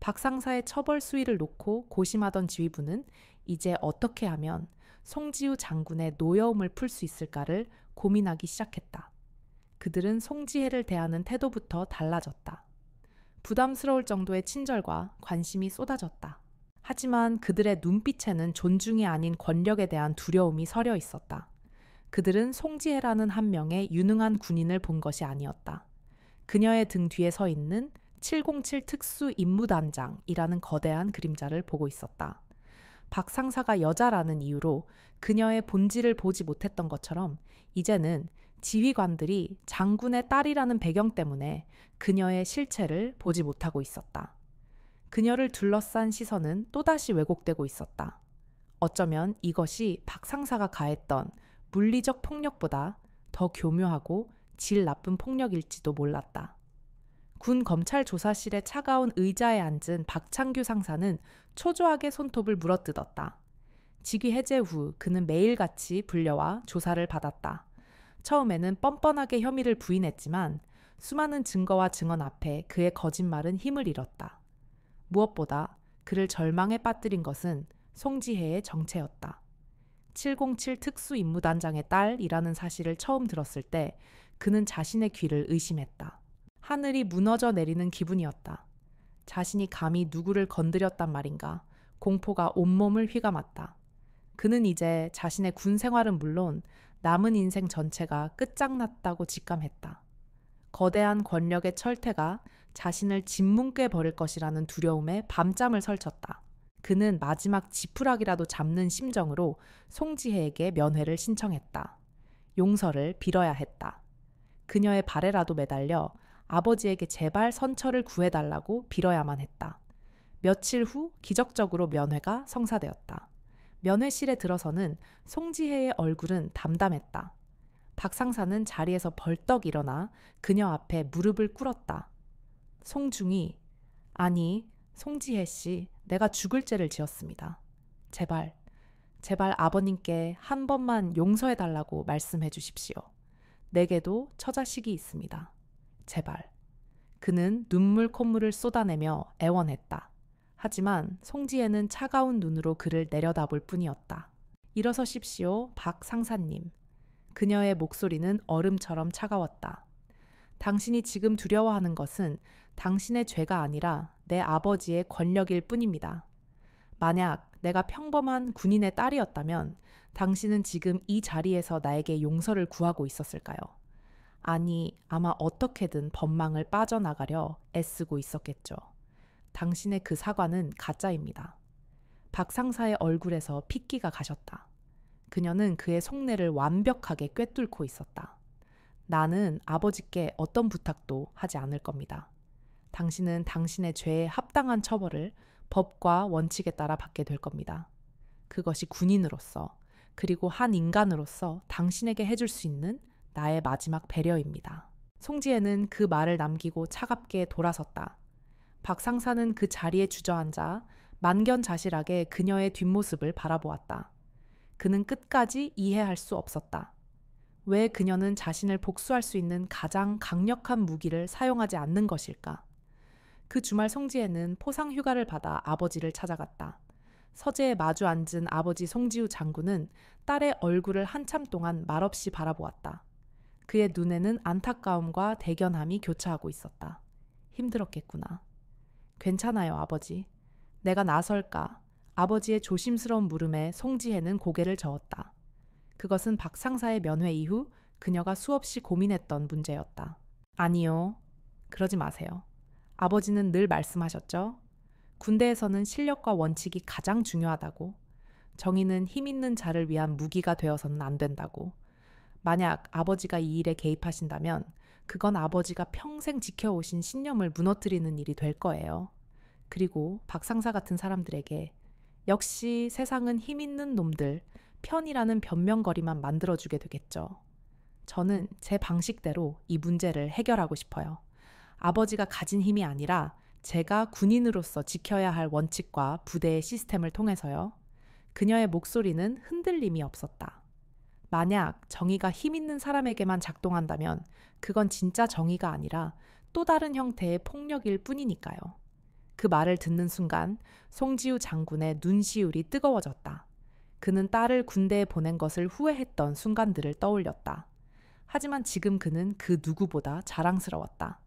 박 상사의 처벌 수위를 놓고 고심하던 지휘부는 이제 어떻게 하면 송지우 장군의 노여움을 풀 수 있을까를 고민하기 시작했다. 그들은 송지혜를 대하는 태도부터 달라졌다. 부담스러울 정도의 친절과 관심이 쏟아졌다. 하지만 그들의 눈빛에는 존중이 아닌 권력에 대한 두려움이 서려 있었다. 그들은 송지혜라는 한 명의 유능한 군인을 본 것이 아니었다. 그녀의 등 뒤에 서 있는 707 특수임무단장이라는 거대한 그림자를 보고 있었다. 박 상사가 여자라는 이유로 그녀의 본질을 보지 못했던 것처럼 이제는 지휘관들이 장군의 딸이라는 배경 때문에 그녀의 실체를 보지 못하고 있었다. 그녀를 둘러싼 시선은 또다시 왜곡되고 있었다. 어쩌면 이것이 박 상사가 가했던 물리적 폭력보다 더 교묘하고 질 나쁜 폭력일지도 몰랐다. 군 검찰 조사실의 차가운 의자에 앉은 박창규 상사는 초조하게 손톱을 물어뜯었다. 직위 해제 후 그는 매일같이 불려와 조사를 받았다. 처음에는 뻔뻔하게 혐의를 부인했지만 수많은 증거와 증언 앞에 그의 거짓말은 힘을 잃었다. 무엇보다 그를 절망에 빠뜨린 것은 송지혜의 정체였다. 707 특수임무단장의 딸이라는 사실을 처음 들었을 때 그는 자신의 귀를 의심했다. 하늘이 무너져 내리는 기분이었다. 자신이 감히 누구를 건드렸단 말인가. 공포가 온몸을 휘감았다. 그는 이제 자신의 군 생활은 물론 남은 인생 전체가 끝장났다고 직감했다. 거대한 권력의 철퇴가 자신을 짓뭉개 버릴 것이라는 두려움에 밤잠을 설쳤다. 그는 마지막 지푸라기라도 잡는 심정으로 송지혜에게 면회를 신청했다. 용서를 빌어야 했다. 그녀의 발에라도 매달려 아버지에게 제발 선처를 구해달라고 빌어야만 했다. 며칠 후 기적적으로 면회가 성사되었다. 면회실에 들어서는 송지혜의 얼굴은 담담했다. 박 상사는 자리에서 벌떡 일어나 그녀 앞에 무릎을 꿇었다. 송중이, 아니 송지혜 씨, 내가 죽을 죄를 지었습니다. 제발 아버님께 한 번만 용서해달라고 말씀해 주십시오. 내게도 처자식이 있습니다. 제발. 그는 눈물 콧물을 쏟아내며 애원했다. 하지만 송지혜는 차가운 눈으로 그를 내려다볼 뿐이었다. 일어서십시오, 박 상사님. 그녀의 목소리는 얼음처럼 차가웠다. 당신이 지금 두려워하는 것은 당신의 죄가 아니라 내 아버지의 권력일 뿐입니다. 만약 내가 평범한 군인의 딸이었다면 당신은 지금 이 자리에서 나에게 용서를 구하고 있었을까요? 아니, 아마 어떻게든 법망을 빠져나가려 애쓰고 있었겠죠. 당신의 그 사과는 가짜입니다. 박 상사의 얼굴에서 핏기가 가셨다. 그녀는 그의 속내를 완벽하게 꿰뚫고 있었다. 나는 아버지께 어떤 부탁도 하지 않을 겁니다. 당신은 당신의 죄에 합당한 처벌을 법과 원칙에 따라 받게 될 겁니다. 그것이 군인으로서, 그리고 한 인간으로서 당신에게 해줄 수 있는 나의 마지막 배려입니다. 송지혜는 그 말을 남기고 차갑게 돌아섰다. 박 상사는 그 자리에 주저앉아 만견자실하게 그녀의 뒷모습을 바라보았다. 그는 끝까지 이해할 수 없었다. 왜 그녀는 자신을 복수할 수 있는 가장 강력한 무기를 사용하지 않는 것일까? 그 주말 송지혜는 포상 휴가를 받아 아버지를 찾아갔다. 서재에 마주 앉은 아버지 송지우 장군은 딸의 얼굴을 한참 동안 말없이 바라보았다. 그의 눈에는 안타까움과 대견함이 교차하고 있었다. 힘들었겠구나. 괜찮아요, 아버지. 내가 나설까? 아버지의 조심스러운 물음에 송지혜는 고개를 저었다. 그것은 박 상사의 면회 이후 그녀가 수없이 고민했던 문제였다. 아니요. 그러지 마세요. 아버지는 늘 말씀하셨죠. 군대에서는 실력과 원칙이 가장 중요하다고. 정의는 힘 있는 자를 위한 무기가 되어서는 안 된다고. 만약 아버지가 이 일에 개입하신다면 그건 아버지가 평생 지켜오신 신념을 무너뜨리는 일이 될 거예요. 그리고 박 상사 같은 사람들에게 역시 세상은 힘 있는 놈들, 편이라는 변명거리만 만들어주게 되겠죠. 저는 제 방식대로 이 문제를 해결하고 싶어요. 아버지가 가진 힘이 아니라 제가 군인으로서 지켜야 할 원칙과 부대의 시스템을 통해서요. 그녀의 목소리는 흔들림이 없었다. 만약 정의가 힘 있는 사람에게만 작동한다면 그건 진짜 정의가 아니라 또 다른 형태의 폭력일 뿐이니까요. 그 말을 듣는 순간 송지우 장군의 눈시울이 뜨거워졌다. 그는 딸을 군대에 보낸 것을 후회했던 순간들을 떠올렸다. 하지만 지금 그는 그 누구보다 자랑스러웠다.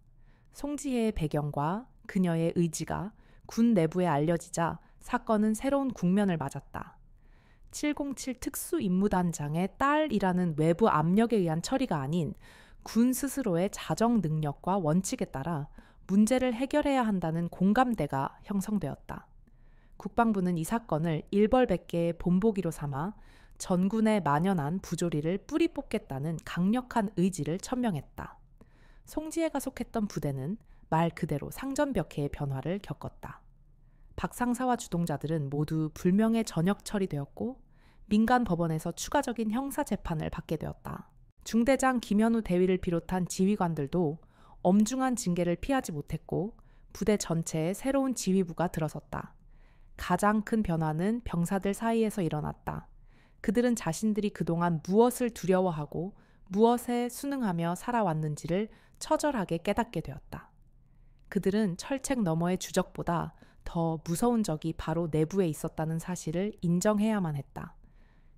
송지혜의 배경과 그녀의 의지가 군 내부에 알려지자 사건은 새로운 국면을 맞았다. 707 특수임무단장의 딸이라는 외부 압력에 의한 처리가 아닌 군 스스로의 자정 능력과 원칙에 따라 문제를 해결해야 한다는 공감대가 형성되었다. 국방부는 이 사건을 일벌백계의 본보기로 삼아 전군에 만연한 부조리를 뿌리 뽑겠다는 강력한 의지를 천명했다. 송지혜가 속했던 부대는 말 그대로 상전벽해의 변화를 겪었다. 박 상사와 주동자들은 모두 불명예 전역 처리되었고 민간 법원에서 추가적인 형사 재판을 받게 되었다. 중대장 김현우 대위를 비롯한 지휘관들도 엄중한 징계를 피하지 못했고 부대 전체에 새로운 지휘부가 들어섰다. 가장 큰 변화는 병사들 사이에서 일어났다. 그들은 자신들이 그동안 무엇을 두려워하고 무엇에 순응하며 살아왔는지를 처절하게 깨닫게 되었다. 그들은 철책 너머의 주적보다 더 무서운 적이 바로 내부에 있었다는 사실을 인정해야만 했다.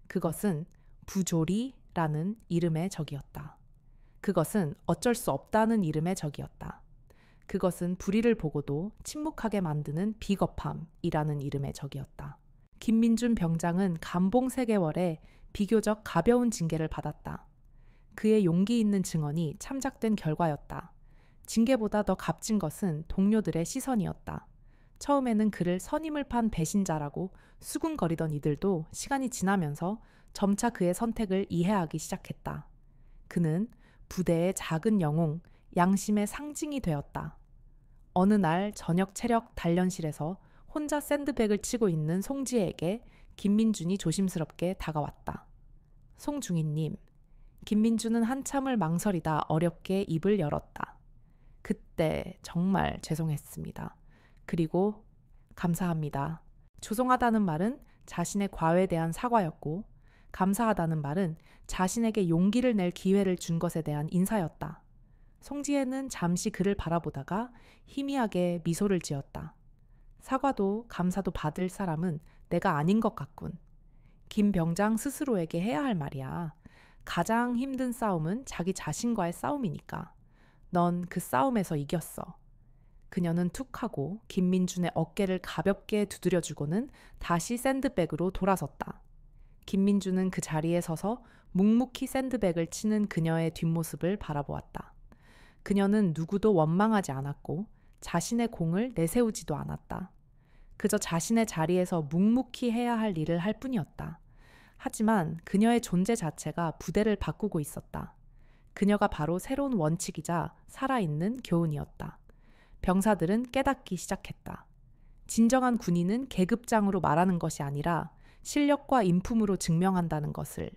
그것은 부조리라는 이름의 적이었다. 그것은 어쩔 수 없다는 이름의 적이었다. 그것은 불의를 보고도 침묵하게 만드는 비겁함이라는 이름의 적이었다. 김민준 병장은 감봉 3개월에 비교적 가벼운 징계를 받았다. 그의 용기 있는 증언이 참작된 결과였다. 징계보다 더 값진 것은 동료들의 시선이었다. 처음에는 그를 선임을 판 배신자라고 수군거리던 이들도 시간이 지나면서 점차 그의 선택을 이해하기 시작했다. 그는 부대의 작은 영웅, 양심의 상징이 되었다. 어느 날 저녁 체력 단련실에서 혼자 샌드백을 치고 있는 송지혜에게 김민준이 조심스럽게 다가왔다. 송중희님, 김민준은 한참을 망설이다 어렵게 입을 열었다. 그때 정말 죄송했습니다. 그리고 감사합니다. 죄송하다는 말은 자신의 과외에 대한 사과였고 감사하다는 말은 자신에게 용기를 낼 기회를 준 것에 대한 인사였다. 송지혜는 잠시 그를 바라보다가 희미하게 미소를 지었다. 사과도 감사도 받을 사람은 내가 아닌 것 같군. 김 병장 스스로에게 해야 할 말이야. 가장 힘든 싸움은 자기 자신과의 싸움이니까. 넌 그 싸움에서 이겼어. 그녀는 툭 하고 김민준의 어깨를 가볍게 두드려주고는 다시 샌드백으로 돌아섰다. 김민준은 그 자리에 서서 묵묵히 샌드백을 치는 그녀의 뒷모습을 바라보았다. 그녀는 누구도 원망하지 않았고 자신의 공을 내세우지도 않았다. 그저 자신의 자리에서 묵묵히 해야 할 일을 할 뿐이었다. 하지만 그녀의 존재 자체가 부대를 바꾸고 있었다. 그녀가 바로 새로운 원칙이자 살아있는 교훈이었다. 병사들은 깨닫기 시작했다. 진정한 군인은 계급장으로 말하는 것이 아니라 실력과 인품으로 증명한다는 것을,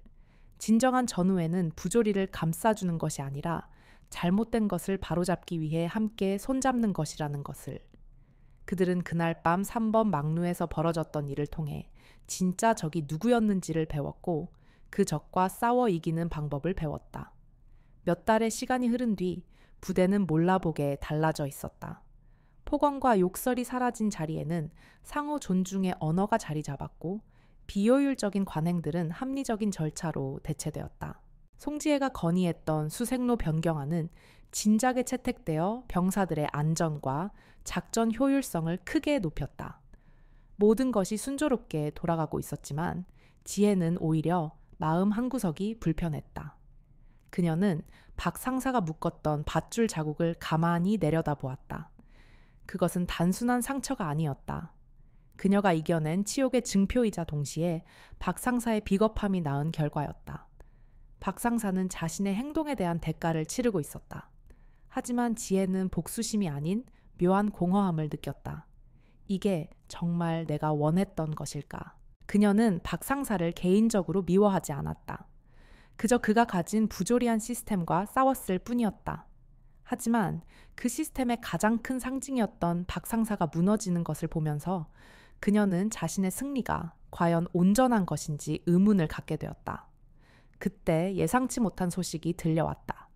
진정한 전우에는 부조리를 감싸주는 것이 아니라 잘못된 것을 바로잡기 위해 함께 손잡는 것이라는 것을. 그들은 그날 밤 3번 막루에서 벌어졌던 일을 통해 진짜 적이 누구였는지를 배웠고 그 적과 싸워 이기는 방법을 배웠다. 몇 달의 시간이 흐른 뒤 부대는 몰라보게 달라져 있었다. 폭언과 욕설이 사라진 자리에는 상호 존중의 언어가 자리 잡았고 비효율적인 관행들은 합리적인 절차로 대체되었다. 송지혜가 건의했던 수색로 변경안은 진작에 채택되어 병사들의 안전과 작전 효율성을 크게 높였다. 모든 것이 순조롭게 돌아가고 있었지만 지혜는 오히려 마음 한구석이 불편했다. 그녀는 박 상사가 묶었던 밧줄 자국을 가만히 내려다보았다. 그것은 단순한 상처가 아니었다. 그녀가 이겨낸 치욕의 증표이자 동시에 박 상사의 비겁함이 낳은 결과였다. 박 상사는 자신의 행동에 대한 대가를 치르고 있었다. 하지만 지혜는 복수심이 아닌 묘한 공허함을 느꼈다. 이게 정말 내가 원했던 것일까? 그녀는 박 상사를 개인적으로 미워하지 않았다. 그저 그가 가진 부조리한 시스템과 싸웠을 뿐이었다. 하지만 그 시스템의 가장 큰 상징이었던 박 상사가 무너지는 것을 보면서 그녀는 자신의 승리가 과연 온전한 것인지 의문을 갖게 되었다. 그때 예상치 못한 소식이 들려왔다.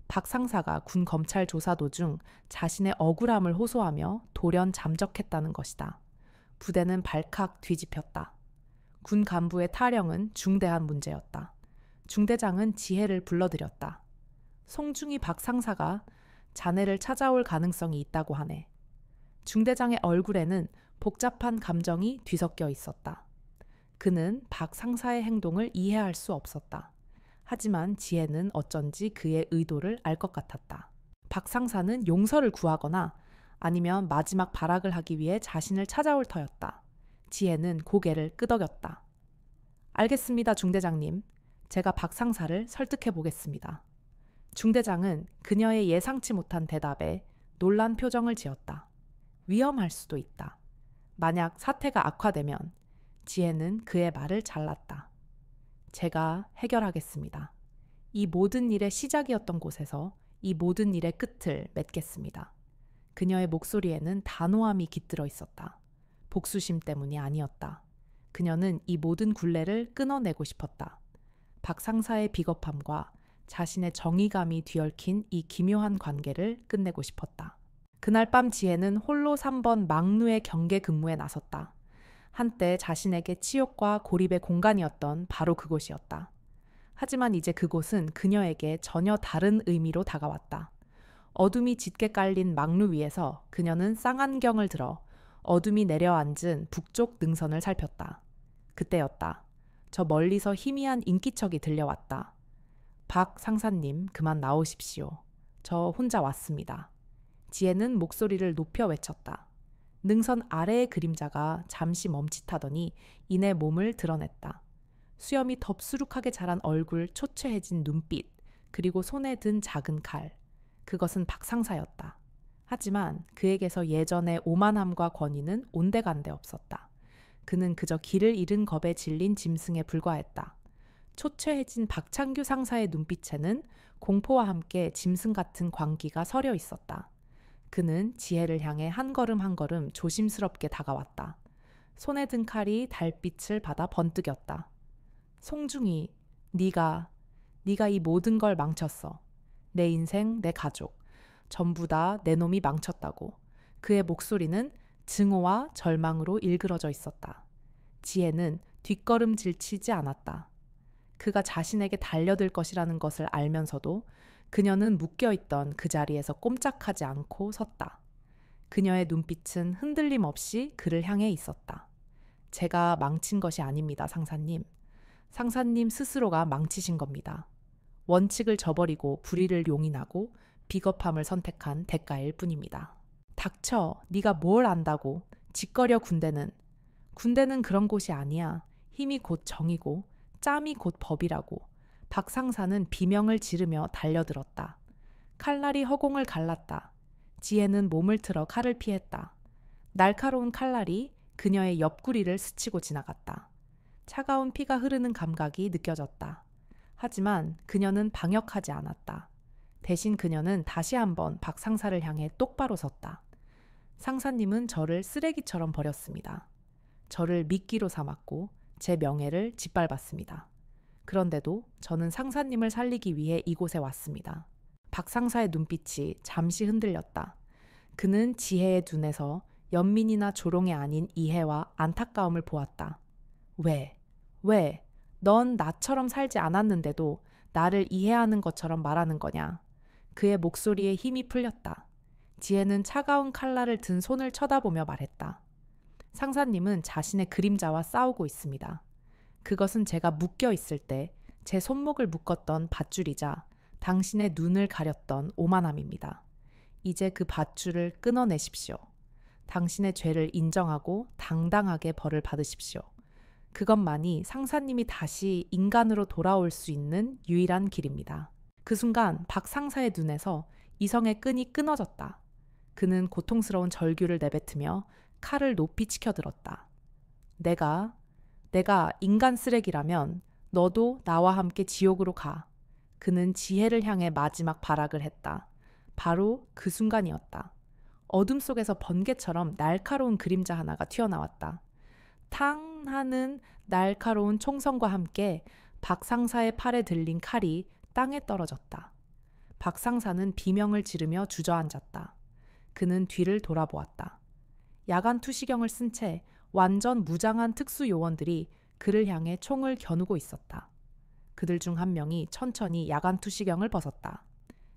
박 상사가 군 검찰 조사 도중 자신의 억울함을 호소하며 돌연 잠적했다는 것이다. 부대는 발칵 뒤집혔다. 군 간부의 탈영은 중대한 문제였다. 중대장은 지혜를 불러들였다. 송중이 박 상사가 자네를 찾아올 가능성이 있다고 하네. 중대장의 얼굴에는 복잡한 감정이 뒤섞여 있었다. 그는 박 상사의 행동을 이해할 수 없었다. 하지만 지혜는 어쩐지 그의 의도를 알 것 같았다. 박 상사는 용서를 구하거나 아니면 마지막 발악을 하기 위해 자신을 찾아올 터였다. 지혜는 고개를 끄덕였다. 알겠습니다, 중대장님. 제가 박 상사를 설득해 보겠습니다. 중대장은 그녀의 예상치 못한 대답에 놀란 표정을 지었다. 위험할 수도 있다. 만약 사태가 악화되면 지혜는 그의 말을 잘랐다. 제가 해결하겠습니다. 이 모든 일의 시작이었던 곳에서 이 모든 일의 끝을 맺겠습니다. 그녀의 목소리에는 단호함이 깃들어 있었다. 복수심 때문이 아니었다. 그녀는 이 모든 굴레를 끊어내고 싶었다. 박 상사의 비겁함과 자신의 정의감이 뒤얽힌 이 기묘한 관계를 끝내고 싶었다. 그날 밤 지혜는 홀로 3번 막루의 경계 근무에 나섰다. 한때 자신에게 치욕과 고립의 공간이었던 바로 그곳이었다. 하지만 이제 그곳은 그녀에게 전혀 다른 의미로 다가왔다. 어둠이 짙게 깔린 막루 위에서 그녀는 쌍안경을 들어 어둠이 내려앉은 북쪽 능선을 살폈다. 그때였다. 저 멀리서 희미한 인기척이 들려왔다. 박 상사님, 그만 나오십시오. 저 혼자 왔습니다. 지혜는 목소리를 높여 외쳤다. 능선 아래의 그림자가 잠시 멈칫하더니 이내 몸을 드러냈다. 수염이 덥수룩하게 자란 얼굴, 초췌해진 눈빛, 그리고 손에 든 작은 칼. 그것은 박 상사였다. 하지만 그에게서 예전의 오만함과 권위는 온데간데 없었다. 그는 그저 길을 잃은 겁에 질린 짐승에 불과했다. 초췌해진 박창규 상사의 눈빛에는 공포와 함께 짐승 같은 광기가 서려 있었다. 그는 지혜를 향해 한 걸음 한 걸음 조심스럽게 다가왔다. 손에 든 칼이 달빛을 받아 번뜩였다. 송중이, 네가 이 모든 걸 망쳤어. 내 인생, 내 가족, 전부 다 내 놈이 망쳤다고. 그의 목소리는 증오와 절망으로 일그러져 있었다. 지혜는 뒷걸음질 치지 않았다. 그가 자신에게 달려들 것이라는 것을 알면서도 그녀는 묶여있던 그 자리에서 꼼짝하지 않고 섰다. 그녀의 눈빛은 흔들림 없이 그를 향해 있었다. 제가 망친 것이 아닙니다, 상사님. 상사님 스스로가 망치신 겁니다. 원칙을 저버리고 불의를 용인하고 비겁함을 선택한 대가일 뿐입니다. 닥쳐, 네가 뭘 안다고. 짓거려 군대는. 군대는 그런 곳이 아니야. 힘이 곧 정이고 짬이 곧 법이라고. 박 상사는 비명을 지르며 달려들었다. 칼날이 허공을 갈랐다. 지혜는 몸을 틀어 칼을 피했다. 날카로운 칼날이 그녀의 옆구리를 스치고 지나갔다. 차가운 피가 흐르는 감각이 느껴졌다. 하지만 그녀는 방역하지 않았다. 대신 그녀는 다시 한번 박 상사를 향해 똑바로 섰다. 상사님은 저를 쓰레기처럼 버렸습니다. 저를 미끼로 삼았고 제 명예를 짓밟았습니다. 그런데도 저는 상사님을 살리기 위해 이곳에 왔습니다. 박 상사의 눈빛이 잠시 흔들렸다. 그는 지혜의 눈에서 연민이나 조롱이 아닌 이해와 안타까움을 보았다. 왜? 넌 나처럼 살지 않았는데도 나를 이해하는 것처럼 말하는 거냐? 그의 목소리에 힘이 풀렸다. 지혜는 차가운 칼날을 든 손을 쳐다보며 말했다. 상사님은 자신의 그림자와 싸우고 있습니다. 그것은 제가 묶여 있을 때 제 손목을 묶었던 밧줄이자 당신의 눈을 가렸던 오만함입니다. 이제 그 밧줄을 끊어내십시오. 당신의 죄를 인정하고 당당하게 벌을 받으십시오. 그것만이 상사님이 다시 인간으로 돌아올 수 있는 유일한 길입니다. 그 순간 박 상사의 눈에서 이성의 끈이 끊어졌다. 그는 고통스러운 절규를 내뱉으며 칼을 높이 치켜들었다. 내가 인간 쓰레기라면 너도 나와 함께 지옥으로 가. 그는 지혜를 향해 마지막 발악을 했다. 바로 그 순간이었다. 어둠 속에서 번개처럼 날카로운 그림자 하나가 튀어나왔다. 탕 하는 날카로운 총성과 함께 박 상사의 팔에 들린 칼이 땅에 떨어졌다. 박 상사는 비명을 지르며 주저앉았다. 그는 뒤를 돌아보았다. 야간 투시경을 쓴 채 완전 무장한 특수 요원들이 그를 향해 총을 겨누고 있었다. 그들 중 한 명이 천천히 야간 투시경을 벗었다.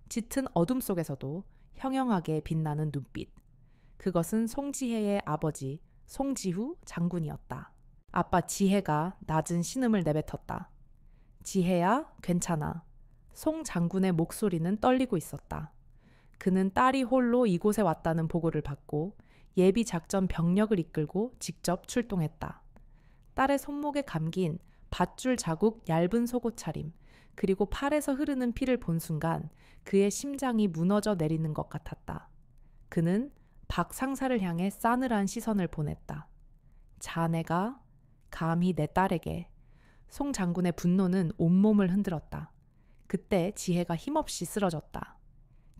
짙은 어둠 속에서도 형형하게 빛나는 눈빛. 그것은 송지혜의 아버지 송지후 장군이었다. 아빠 지혜가 낮은 신음을 내뱉었다. 지혜야, 괜찮아. 송 장군의 목소리는 떨리고 있었다. 그는 딸이 홀로 이곳에 왔다는 보고를 받고 예비 작전 병력을 이끌고 직접 출동했다. 딸의 손목에 감긴 밧줄 자국 얇은 속옷 차림, 그리고 팔에서 흐르는 피를 본 순간 그의 심장이 무너져 내리는 것 같았다. 그는 박 상사를 향해 싸늘한 시선을 보냈다. 자네가 감히 내 딸에게. 송 장군의 분노는 온몸을 흔들었다. 그때 지혜가 힘없이 쓰러졌다.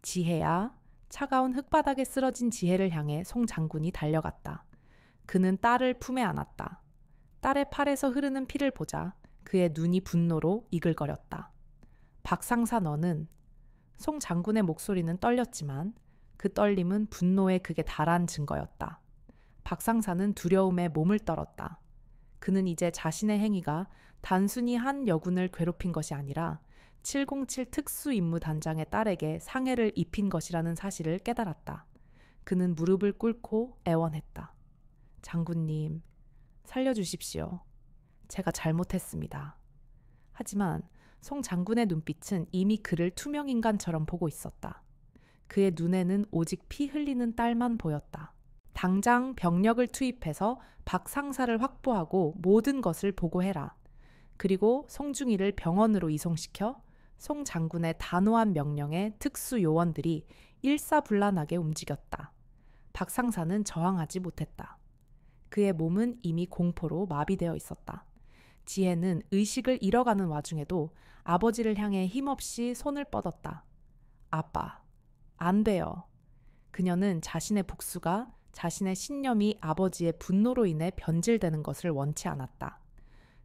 지혜야. 차가운 흙바닥에 쓰러진 지혜를 향해 송 장군이 달려갔다. 그는 딸을 품에 안았다. 딸의 팔에서 흐르는 피를 보자 그의 눈이 분노로 이글거렸다. 박 상사 너는. 송 장군의 목소리는 떨렸지만 그 떨림은 분노의 극에 달한 증거였다. 박 상사는 두려움에 몸을 떨었다. 그는 이제 자신의 행위가 단순히 한 여군을 괴롭힌 것이 아니라 707 특수임무단장의 딸에게 상해를 입힌 것이라는 사실을 깨달았다. 그는 무릎을 꿇고 애원했다. 장군님, 살려주십시오. 제가 잘못했습니다. 하지만 송 장군의 눈빛은 이미 그를 투명인간처럼 보고 있었다. 그의 눈에는 오직 피 흘리는 딸만 보였다. 당장 병력을 투입해서 박 상사를 확보하고 모든 것을 보고해라. 그리고 송중기를 병원으로 이송시켜 송 장군의 단호한 명령에 특수 요원들이 일사불란하게 움직였다. 박 상사는 저항하지 못했다. 그의 몸은 이미 공포로 마비되어 있었다. 지혜는 의식을 잃어가는 와중에도 아버지를 향해 힘없이 손을 뻗었다. 아빠, 안 돼요. 그녀는 자신의 복수가 자신의 신념이 아버지의 분노로 인해 변질되는 것을 원치 않았다.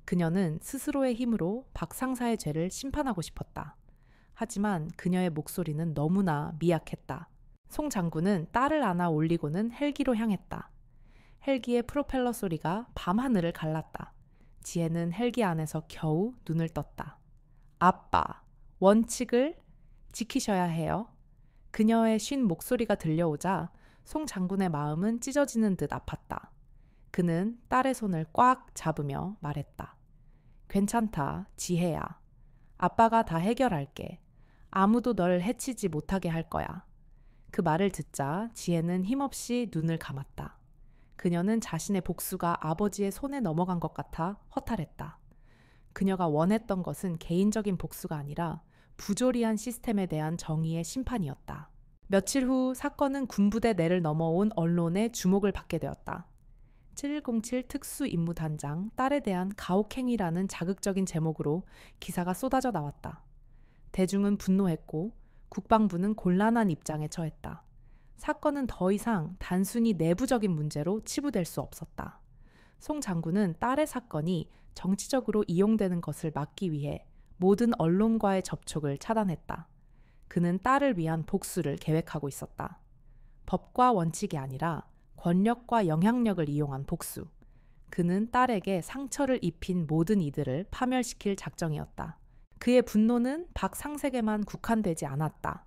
그녀는 스스로의 힘으로 박 상사의 죄를 심판하고 싶었다. 하지만 그녀의 목소리는 너무나 미약했다. 송 장군은 딸을 안아 올리고는 헬기로 향했다. 헬기의 프로펠러 소리가 밤하늘을 갈랐다. 지혜는 헬기 안에서 겨우 눈을 떴다. 아빠, 원칙을 지키셔야 해요. 그녀의 쉰 목소리가 들려오자 송 장군의 마음은 찢어지는 듯 아팠다. 그는 딸의 손을 꽉 잡으며 말했다. 괜찮다, 지혜야. 아빠가 다 해결할게. 아무도 널 해치지 못하게 할 거야. 그 말을 듣자 지혜는 힘없이 눈을 감았다. 그녀는 자신의 복수가 아버지의 손에 넘어간 것 같아 허탈했다. 그녀가 원했던 것은 개인적인 복수가 아니라 부조리한 시스템에 대한 정의의 심판이었다. 며칠 후 사건은 군부대 내를 넘어온 언론의 주목을 받게 되었다. 707 특수임무단장 딸에 대한 가혹행위라는 자극적인 제목으로 기사가 쏟아져 나왔다. 대중은 분노했고 국방부는 곤란한 입장에 처했다. 사건은 더 이상 단순히 내부적인 문제로 치부될 수 없었다. 송 장군은 딸의 사건이 정치적으로 이용되는 것을 막기 위해 모든 언론과의 접촉을 차단했다. 그는 딸을 위한 복수를 계획하고 있었다. 법과 원칙이 아니라 권력과 영향력을 이용한 복수. 그는 딸에게 상처를 입힌 모든 이들을 파멸시킬 작정이었다. 그의 분노는 박 상색에만 국한되지 않았다.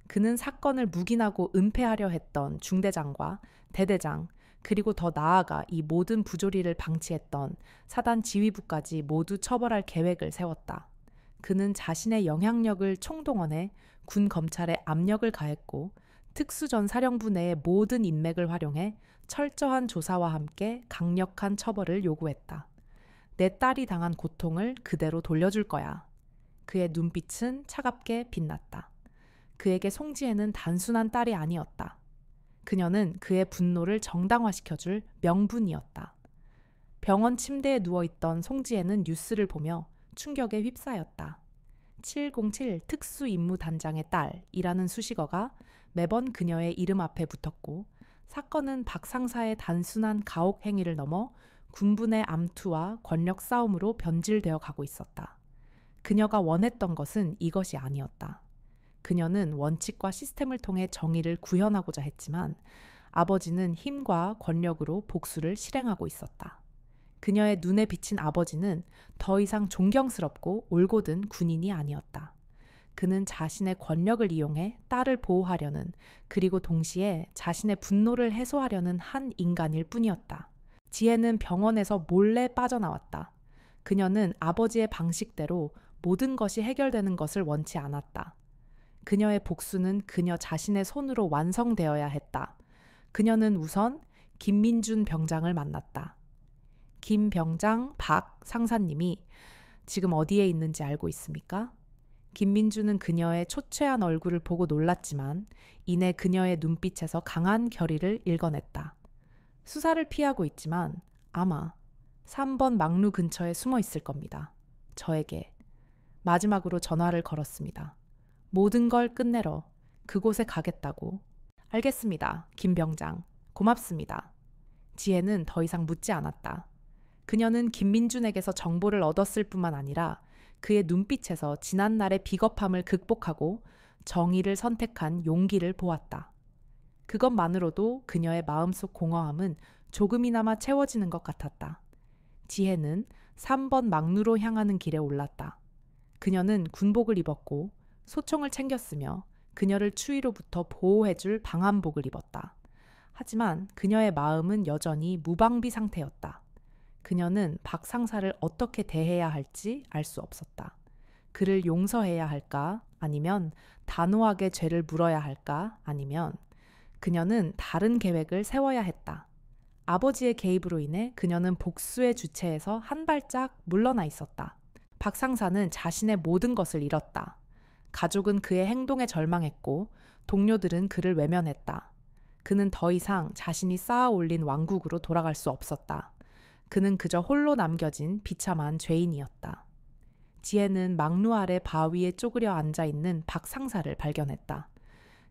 그는 사건을 묵인하고 은폐하려 했던 중대장과 대대장, 그리고 더 나아가 이 모든 부조리를 방치했던 사단 지휘부까지 모두 처벌할 계획을 세웠다. 그는 자신의 영향력을 총동원해 군 검찰에 압력을 가했고 특수전 사령부 내의 모든 인맥을 활용해 철저한 조사와 함께 강력한 처벌을 요구했다. 내 딸이 당한 고통을 그대로 돌려줄 거야. 그의 눈빛은 차갑게 빛났다. 그에게 송지혜는 단순한 딸이 아니었다. 그녀는 그의 분노를 정당화시켜줄 명분이었다. 병원 침대에 누워있던 송지혜는 뉴스를 보며 충격에 휩싸였다. 707 특수임무단장의 딸이라는 수식어가 매번 그녀의 이름 앞에 붙었고 사건은 박 상사의 단순한 가혹 행위를 넘어 군분의 암투와 권력 싸움으로 변질되어 가고 있었다. 그녀가 원했던 것은 이것이 아니었다. 그녀는 원칙과 시스템을 통해 정의를 구현하고자 했지만 아버지는 힘과 권력으로 복수를 실행하고 있었다. 그녀의 눈에 비친 아버지는 더 이상 존경스럽고 올곧은 군인이 아니었다. 그는 자신의 권력을 이용해 딸을 보호하려는 그리고 동시에 자신의 분노를 해소하려는 한 인간일 뿐이었다. 지혜는 병원에서 몰래 빠져나왔다. 그녀는 아버지의 방식대로 모든 것이 해결되는 것을 원치 않았다. 그녀의 복수는 그녀 자신의 손으로 완성되어야 했다. 그녀는 우선 김민준 병장을 만났다. 김 병장 박 상사님이 지금 어디에 있는지 알고 있습니까? 김민준은 그녀의 초췌한 얼굴을 보고 놀랐지만 이내 그녀의 눈빛에서 강한 결의를 읽어냈다. 수사를 피하고 있지만 아마 3번 막루 근처에 숨어 있을 겁니다. 저에게. 마지막으로 전화를 걸었습니다. 모든 걸 끝내러 그곳에 가겠다고. 알겠습니다. 김 병장. 고맙습니다. 지혜는 더 이상 묻지 않았다. 그녀는 김민준에게서 정보를 얻었을 뿐만 아니라 그의 눈빛에서 지난날의 비겁함을 극복하고 정의를 선택한 용기를 보았다. 그것만으로도 그녀의 마음속 공허함은 조금이나마 채워지는 것 같았다. 지혜는 3번 막루로 향하는 길에 올랐다. 그녀는 군복을 입었고 소총을 챙겼으며 그녀를 추위로부터 보호해줄 방한복을 입었다. 하지만 그녀의 마음은 여전히 무방비 상태였다. 그녀는 박 상사를 어떻게 대해야 할지 알 수 없었다. 그를 용서해야 할까? 아니면 단호하게 죄를 물어야 할까? 아니면 그녀는 다른 계획을 세워야 했다. 아버지의 개입으로 인해 그녀는 복수의 주체에서 한 발짝 물러나 있었다. 박 상사는 자신의 모든 것을 잃었다. 가족은 그의 행동에 절망했고 동료들은 그를 외면했다. 그는 더 이상 자신이 쌓아 올린 왕국으로 돌아갈 수 없었다. 그는 그저 홀로 남겨진 비참한 죄인이었다. 지혜는 막루 아래 바위에 쪼그려 앉아있는 박 상사를 발견했다.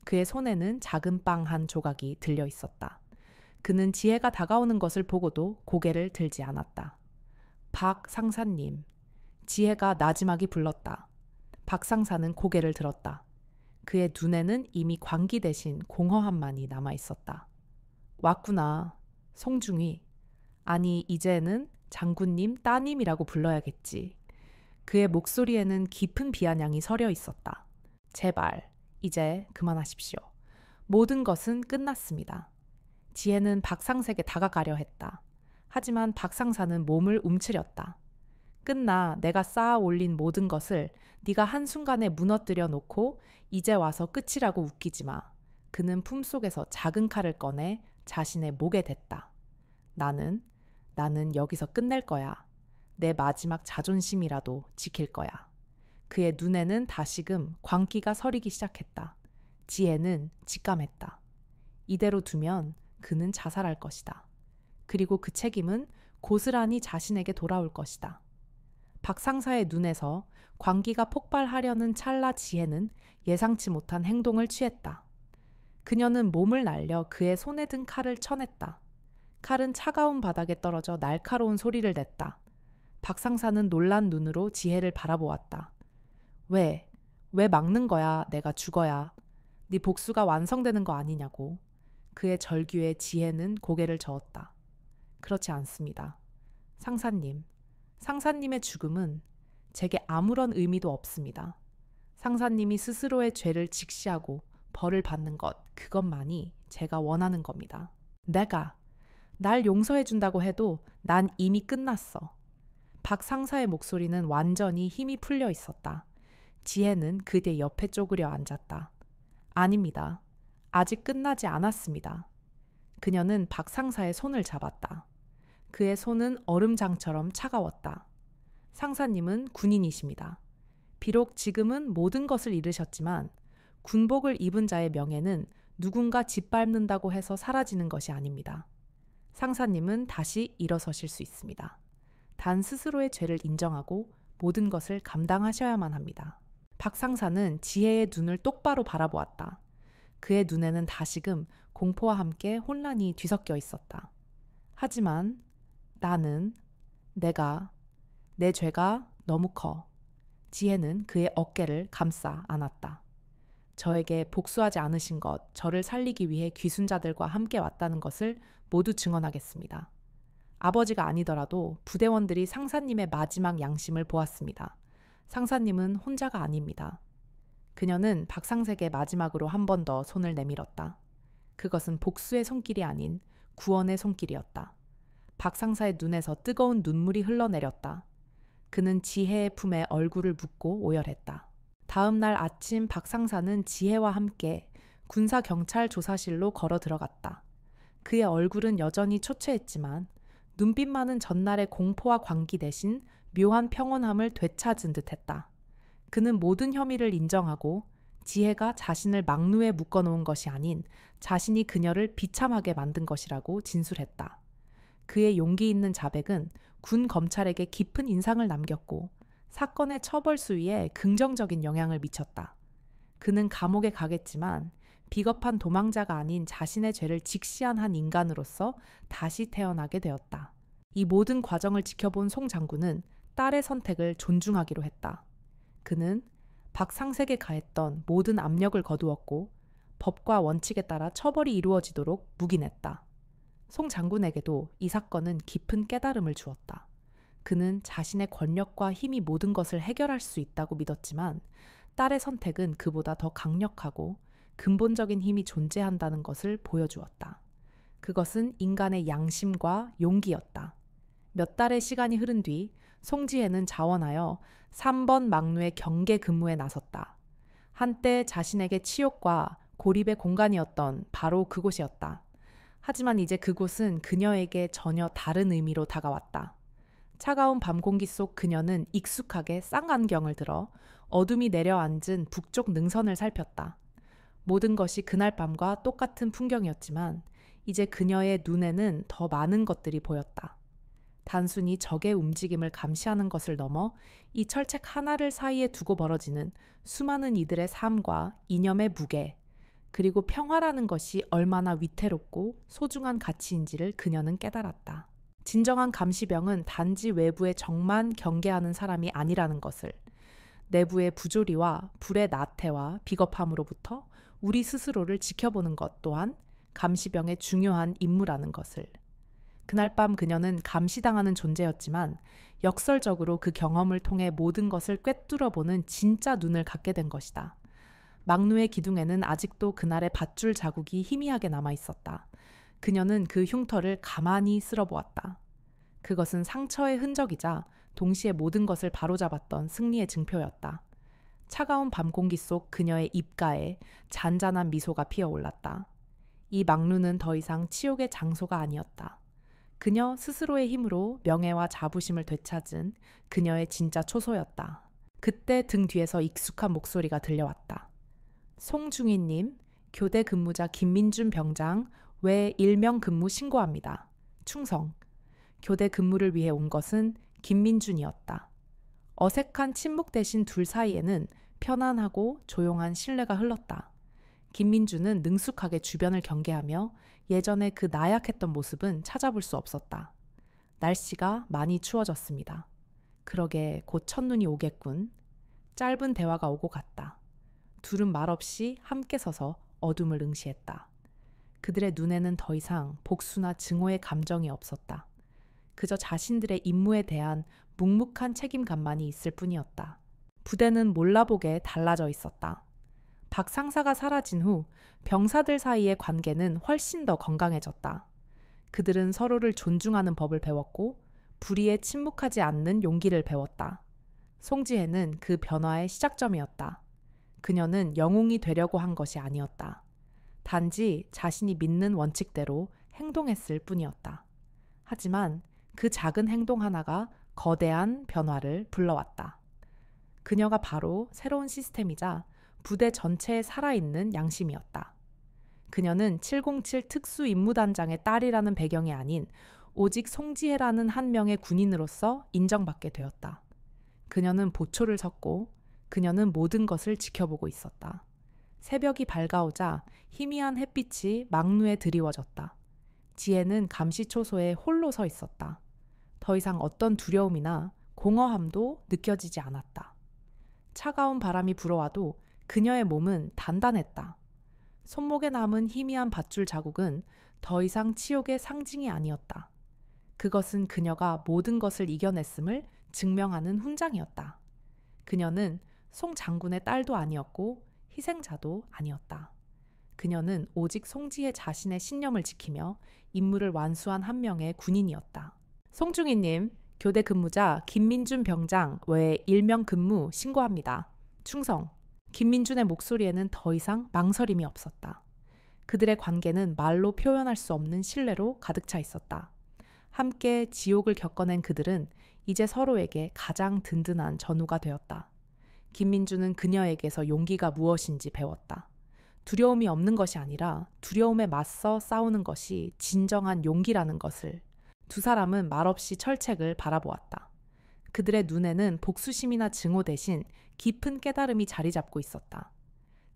그의 손에는 작은 빵 한 조각이 들려 있었다. 그는 지혜가 다가오는 것을 보고도 고개를 들지 않았다. 박 상사님. 지혜가 나지막이 불렀다. 박 상사는 고개를 들었다. 그의 눈에는 이미 광기 대신 공허함만이 남아있었다. 왔구나. 송중휘. 아니 이제는 장군님 따님이라고 불러야겠지. 그의 목소리에는 깊은 비아냥이 서려 있었다. 제발 이제 그만하십시오. 모든 것은 끝났습니다. 지혜는 박상세에게 다가가려 했다. 하지만 박상사는 몸을 움츠렸다. 끝나 내가 쌓아 올린 모든 것을 네가 한순간에 무너뜨려 놓고 이제 와서 끝이라고 웃기지 마. 그는 품속에서 작은 칼을 꺼내 자신의 목에 댔다. 나는 여기서 끝낼 거야. 내 마지막 자존심이라도 지킬 거야. 그의 눈에는 다시금 광기가 서리기 시작했다. 지혜는 직감했다. 이대로 두면 그는 자살할 것이다. 그리고 그 책임은 고스란히 자신에게 돌아올 것이다. 박 상사의 눈에서 광기가 폭발하려는 찰나 지혜는 예상치 못한 행동을 취했다. 그녀는 몸을 날려 그의 손에 든 칼을 쳐냈다. 칼은 차가운 바닥에 떨어져 날카로운 소리를 냈다. 박 상사는 놀란 눈으로 지혜를 바라보았다. 왜 막는 거야? 내가 죽어야. 네 복수가 완성되는 거 아니냐고. 그의 절규에 지혜는 고개를 저었다. 그렇지 않습니다. 상사님의 죽음은 제게 아무런 의미도 없습니다. 상사님이 스스로의 죄를 직시하고 벌을 받는 것, 그것만이 제가 원하는 겁니다. 날 용서해준다고 해도 난 이미 끝났어. 박 상사의 목소리는 완전히 힘이 풀려 있었다. 지혜는 그대 옆에 쪼그려 앉았다. 아닙니다. 아직 끝나지 않았습니다. 그녀는 박 상사의 손을 잡았다. 그의 손은 얼음장처럼 차가웠다. 상사님은 군인이십니다. 비록 지금은 모든 것을 잃으셨지만 군복을 입은 자의 명예는 누군가 짓밟는다고 해서 사라지는 것이 아닙니다. 상사님은 다시 일어서실 수 있습니다. 단 스스로의 죄를 인정하고 모든 것을 감당하셔야만 합니다. 박 상사는 지혜의 눈을 똑바로 바라보았다. 그의 눈에는 다시금 공포와 함께 혼란이 뒤섞여 있었다. 하지만 내 죄가 너무 커. 지혜는 그의 어깨를 감싸 안았다. 저에게 복수하지 않으신 것, 저를 살리기 위해 귀순자들과 함께 왔다는 것을 모두 증언하겠습니다. 아버지가 아니더라도 부대원들이 상사님의 마지막 양심을 보았습니다. 상사님은 혼자가 아닙니다. 그녀는 박상색의 마지막으로 한 번 더 손을 내밀었다. 그것은 복수의 손길이 아닌 구원의 손길이었다. 박 상사의 눈에서 뜨거운 눈물이 흘러내렸다. 그는 지혜의 품에 얼굴을 묻고 오열했다. 다음 날 아침 박 상사는 지혜와 함께 군사경찰조사실로 걸어 들어갔다. 그의 얼굴은 여전히 초췌했지만 눈빛만은 전날의 공포와 광기 대신 묘한 평온함을 되찾은 듯했다. 그는 모든 혐의를 인정하고 지혜가 자신을 막루에 묶어놓은 것이 아닌 자신이 그녀를 비참하게 만든 것이라고 진술했다. 그의 용기 있는 자백은 군 검찰에게 깊은 인상을 남겼고 사건의 처벌 수위에 긍정적인 영향을 미쳤다. 그는 감옥에 가겠지만 비겁한 도망자가 아닌 자신의 죄를 직시한 한 인간으로서 다시 태어나게 되었다. 이 모든 과정을 지켜본 송 장군은 딸의 선택을 존중하기로 했다. 그는 박상색에 가했던 모든 압력을 거두었고 법과 원칙에 따라 처벌이 이루어지도록 묵인했다. 송 장군에게도 이 사건은 깊은 깨달음을 주었다. 그는 자신의 권력과 힘이 모든 것을 해결할 수 있다고 믿었지만 딸의 선택은 그보다 더 강력하고 근본적인 힘이 존재한다는 것을 보여주었다. 그것은 인간의 양심과 용기였다. 몇 달의 시간이 흐른 뒤 송지혜는 자원하여 3번 막루의 경계 근무에 나섰다. 한때 자신에게 치욕과 고립의 공간이었던 바로 그곳이었다. 하지만 이제 그곳은 그녀에게 전혀 다른 의미로 다가왔다. 차가운 밤 공기 속 그녀는 익숙하게 쌍안경을 들어 어둠이 내려앉은 북쪽 능선을 살폈다. 모든 것이 그날 밤과 똑같은 풍경이었지만 이제 그녀의 눈에는 더 많은 것들이 보였다. 단순히 적의 움직임을 감시하는 것을 넘어 이 철책 하나를 사이에 두고 벌어지는 수많은 이들의 삶과 이념의 무게, 그리고 평화라는 것이 얼마나 위태롭고 소중한 가치인지를 그녀는 깨달았다. 진정한 감시병은 단지 외부의 적만 경계하는 사람이 아니라는 것을, 내부의 부조리와 불의 나태와 비겁함으로부터 우리 스스로를 지켜보는 것 또한 감시병의 중요한 임무라는 것을. 그날 밤 그녀는 감시당하는 존재였지만 역설적으로 그 경험을 통해 모든 것을 꿰뚫어보는 진짜 눈을 갖게 된 것이다. 막루의 기둥에는 아직도 그날의 밧줄 자국이 희미하게 남아있었다. 그녀는 그 흉터를 가만히 쓸어보았다. 그것은 상처의 흔적이자 동시에 모든 것을 바로잡았던 승리의 증표였다. 차가운 밤 공기 속 그녀의 입가에 잔잔한 미소가 피어올랐다. 이 막루는 더 이상 치욕의 장소가 아니었다. 그녀 스스로의 힘으로 명예와 자부심을 되찾은 그녀의 진짜 초소였다. 그때 등 뒤에서 익숙한 목소리가 들려왔다. 송중희님, 교대 근무자 김민준 병장 외 일명 근무 신고합니다. 충성. 교대 근무를 위해 온 것은 김민준이었다. 어색한 침묵 대신 둘 사이에는 편안하고 조용한 신뢰가 흘렀다. 김민준은 능숙하게 주변을 경계하며 예전에 그 나약했던 모습은 찾아볼 수 없었다. 날씨가 많이 추워졌습니다. 그러게 곧 첫눈이 오겠군. 짧은 대화가 오고 갔다. 둘은 말없이 함께 서서 어둠을 응시했다. 그들의 눈에는 더 이상 복수나 증오의 감정이 없었다. 그저 자신들의 임무에 대한 묵묵한 책임감만이 있을 뿐이었다. 부대는 몰라보게 달라져 있었다. 박 상사가 사라진 후 병사들 사이의 관계는 훨씬 더 건강해졌다. 그들은 서로를 존중하는 법을 배웠고 불의에 침묵하지 않는 용기를 배웠다. 송지혜는 그 변화의 시작점이었다. 그녀는 영웅이 되려고 한 것이 아니었다. 단지 자신이 믿는 원칙대로 행동했을 뿐이었다. 하지만 그 작은 행동 하나가 거대한 변화를 불러왔다. 그녀가 바로 새로운 시스템이자 부대 전체에 살아있는 양심이었다. 그녀는 707 특수임무단장의 딸이라는 배경이 아닌 오직 송지혜라는 한 명의 군인으로서 인정받게 되었다. 그녀는 보초를 섰고 그녀는 모든 것을 지켜보고 있었다. 새벽이 밝아오자 희미한 햇빛이 망루에 드리워졌다. 지혜는 감시초소에 홀로 서 있었다. 더 이상 어떤 두려움이나 공허함도 느껴지지 않았다. 차가운 바람이 불어와도 그녀의 몸은 단단했다. 손목에 남은 희미한 밧줄 자국은 더 이상 치욕의 상징이 아니었다. 그것은 그녀가 모든 것을 이겨냈음을 증명하는 훈장이었다. 그녀는 송 장군의 딸도 아니었고 희생자도 아니었다. 그녀는 오직 송지혜 자신의 신념을 지키며 임무를 완수한 한 명의 군인이었다. 송중희님, 교대 근무자 김민준 병장 외 일명 근무 신고합니다. 충성. 김민준의 목소리에는 더 이상 망설임이 없었다. 그들의 관계는 말로 표현할 수 없는 신뢰로 가득 차 있었다. 함께 지옥을 겪어낸 그들은 이제 서로에게 가장 든든한 전우가 되었다. 김민준은 그녀에게서 용기가 무엇인지 배웠다. 두려움이 없는 것이 아니라 두려움에 맞서 싸우는 것이 진정한 용기라는 것을. 두 사람은 말없이 철책을 바라보았다. 그들의 눈에는 복수심이나 증오 대신 깊은 깨달음이 자리 잡고 있었다.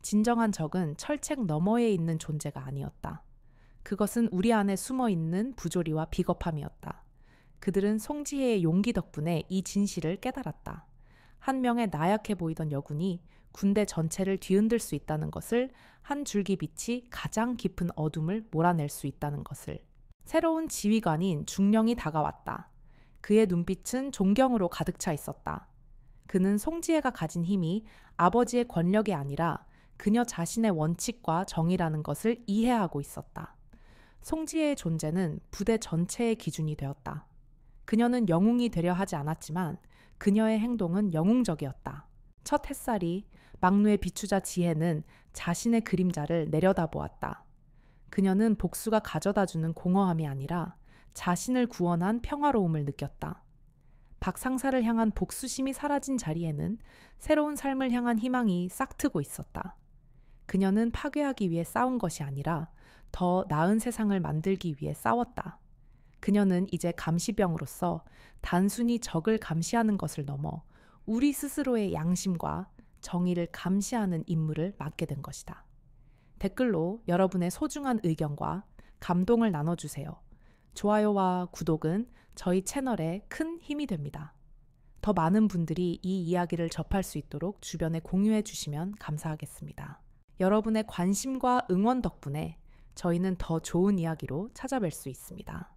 진정한 적은 철책 너머에 있는 존재가 아니었다. 그것은 우리 안에 숨어있는 부조리와 비겁함이었다. 그들은 송지혜의 용기 덕분에 이 진실을 깨달았다. 한 명의 나약해 보이던 여군이 군대 전체를 뒤흔들 수 있다는 것을, 한 줄기 빛이 가장 깊은 어둠을 몰아낼 수 있다는 것을. 새로운 지휘관인 중령이 다가왔다. 그의 눈빛은 존경으로 가득 차 있었다. 그는 송지혜가 가진 힘이 아버지의 권력이 아니라 그녀 자신의 원칙과 정의라는 것을 이해하고 있었다. 송지혜의 존재는 부대 전체의 기준이 되었다. 그녀는 영웅이 되려 하지 않았지만 그녀의 행동은 영웅적이었다. 첫 햇살이 망루에 비추자 지혜는 자신의 그림자를 내려다보았다. 그녀는 복수가 가져다주는 공허함이 아니라 자신을 구원한 평화로움을 느꼈다. 박 상사를 향한 복수심이 사라진 자리에는 새로운 삶을 향한 희망이 싹트고 있었다. 그녀는 파괴하기 위해 싸운 것이 아니라 더 나은 세상을 만들기 위해 싸웠다. 그녀는 이제 감시병으로서 단순히 적을 감시하는 것을 넘어 우리 스스로의 양심과 정의를 감시하는 임무를 맡게 된 것이다. 댓글로 여러분의 소중한 의견과 감동을 나눠주세요. 좋아요와 구독은 저희 채널에 큰 힘이 됩니다. 더 많은 분들이 이 이야기를 접할 수 있도록 주변에 공유해 주시면 감사하겠습니다. 여러분의 관심과 응원 덕분에 저희는 더 좋은 이야기로 찾아뵐 수 있습니다.